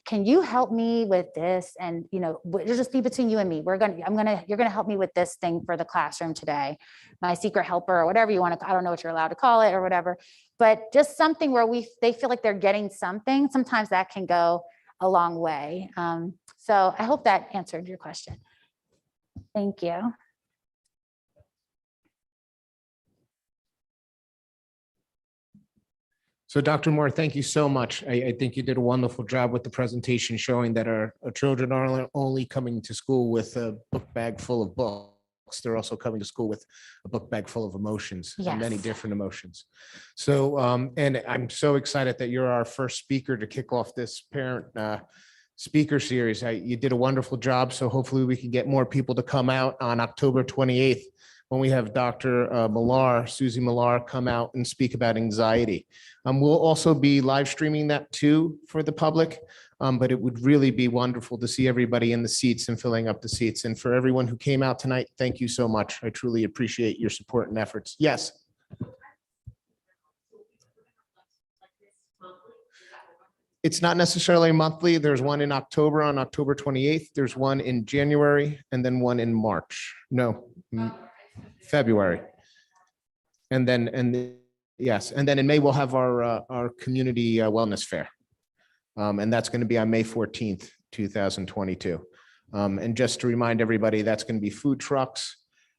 Can you help me with this? And it'll just be between you and me. You're gonna help me with this thing for the classroom today, my secret helper or whatever you want to. I don't know what you're allowed to call it or whatever, but just something where they feel like they're getting something. Sometimes that can go a long way. So I hope that answered your question. Thank you. So Dr. Moore, thank you so much. I think you did a wonderful job with the presentation showing that our children aren't only coming to school with a book bag full of books, they're also coming to school with a book bag full of emotions, and many Yes. different emotions. So, and I'm so excited that you're our first speaker to kick off this parent speaker series. You did a wonderful job. So hopefully we can get more people to come out on October 28th when we have Dr. Susie Millar, come out and speak about anxiety. We'll also be live streaming that too for the public, but it would really be wonderful to see everybody in the seats and filling up the seats. And for everyone who came out tonight, thank you so much. I truly appreciate your support and efforts. Yes. It's not necessarily monthly. There's one in October on October 28th. There's one in January and then one in March. No. February. And then in May, we'll have our community wellness fair. And that's going to be on May 14th, 2022. And just to remind everybody, that's going to be food trucks.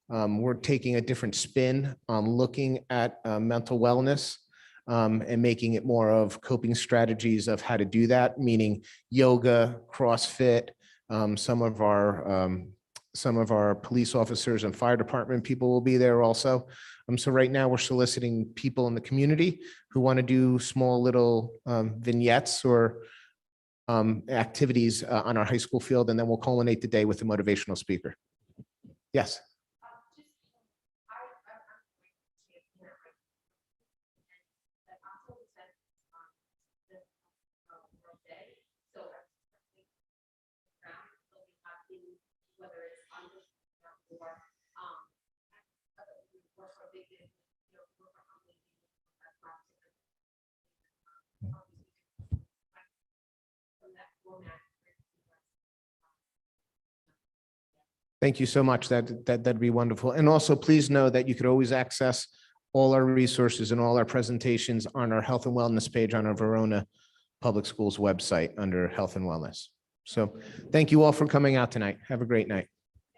We're taking a different spin on looking at mental wellness and making it more of coping strategies of how to do that, meaning yoga, CrossFit, some of our police officers and fire department people will be there also. So right now we're soliciting people in the community who want to do small little vignettes or activities on our high school field, and then we'll culminate the day with a motivational speaker. Yes. Thank you so much. That'd be wonderful. And also please know that you could always access all our resources and all our presentations on our health and wellness page on our Verona Public Schools website under health and wellness. So thank you all for coming out tonight. Have a great night.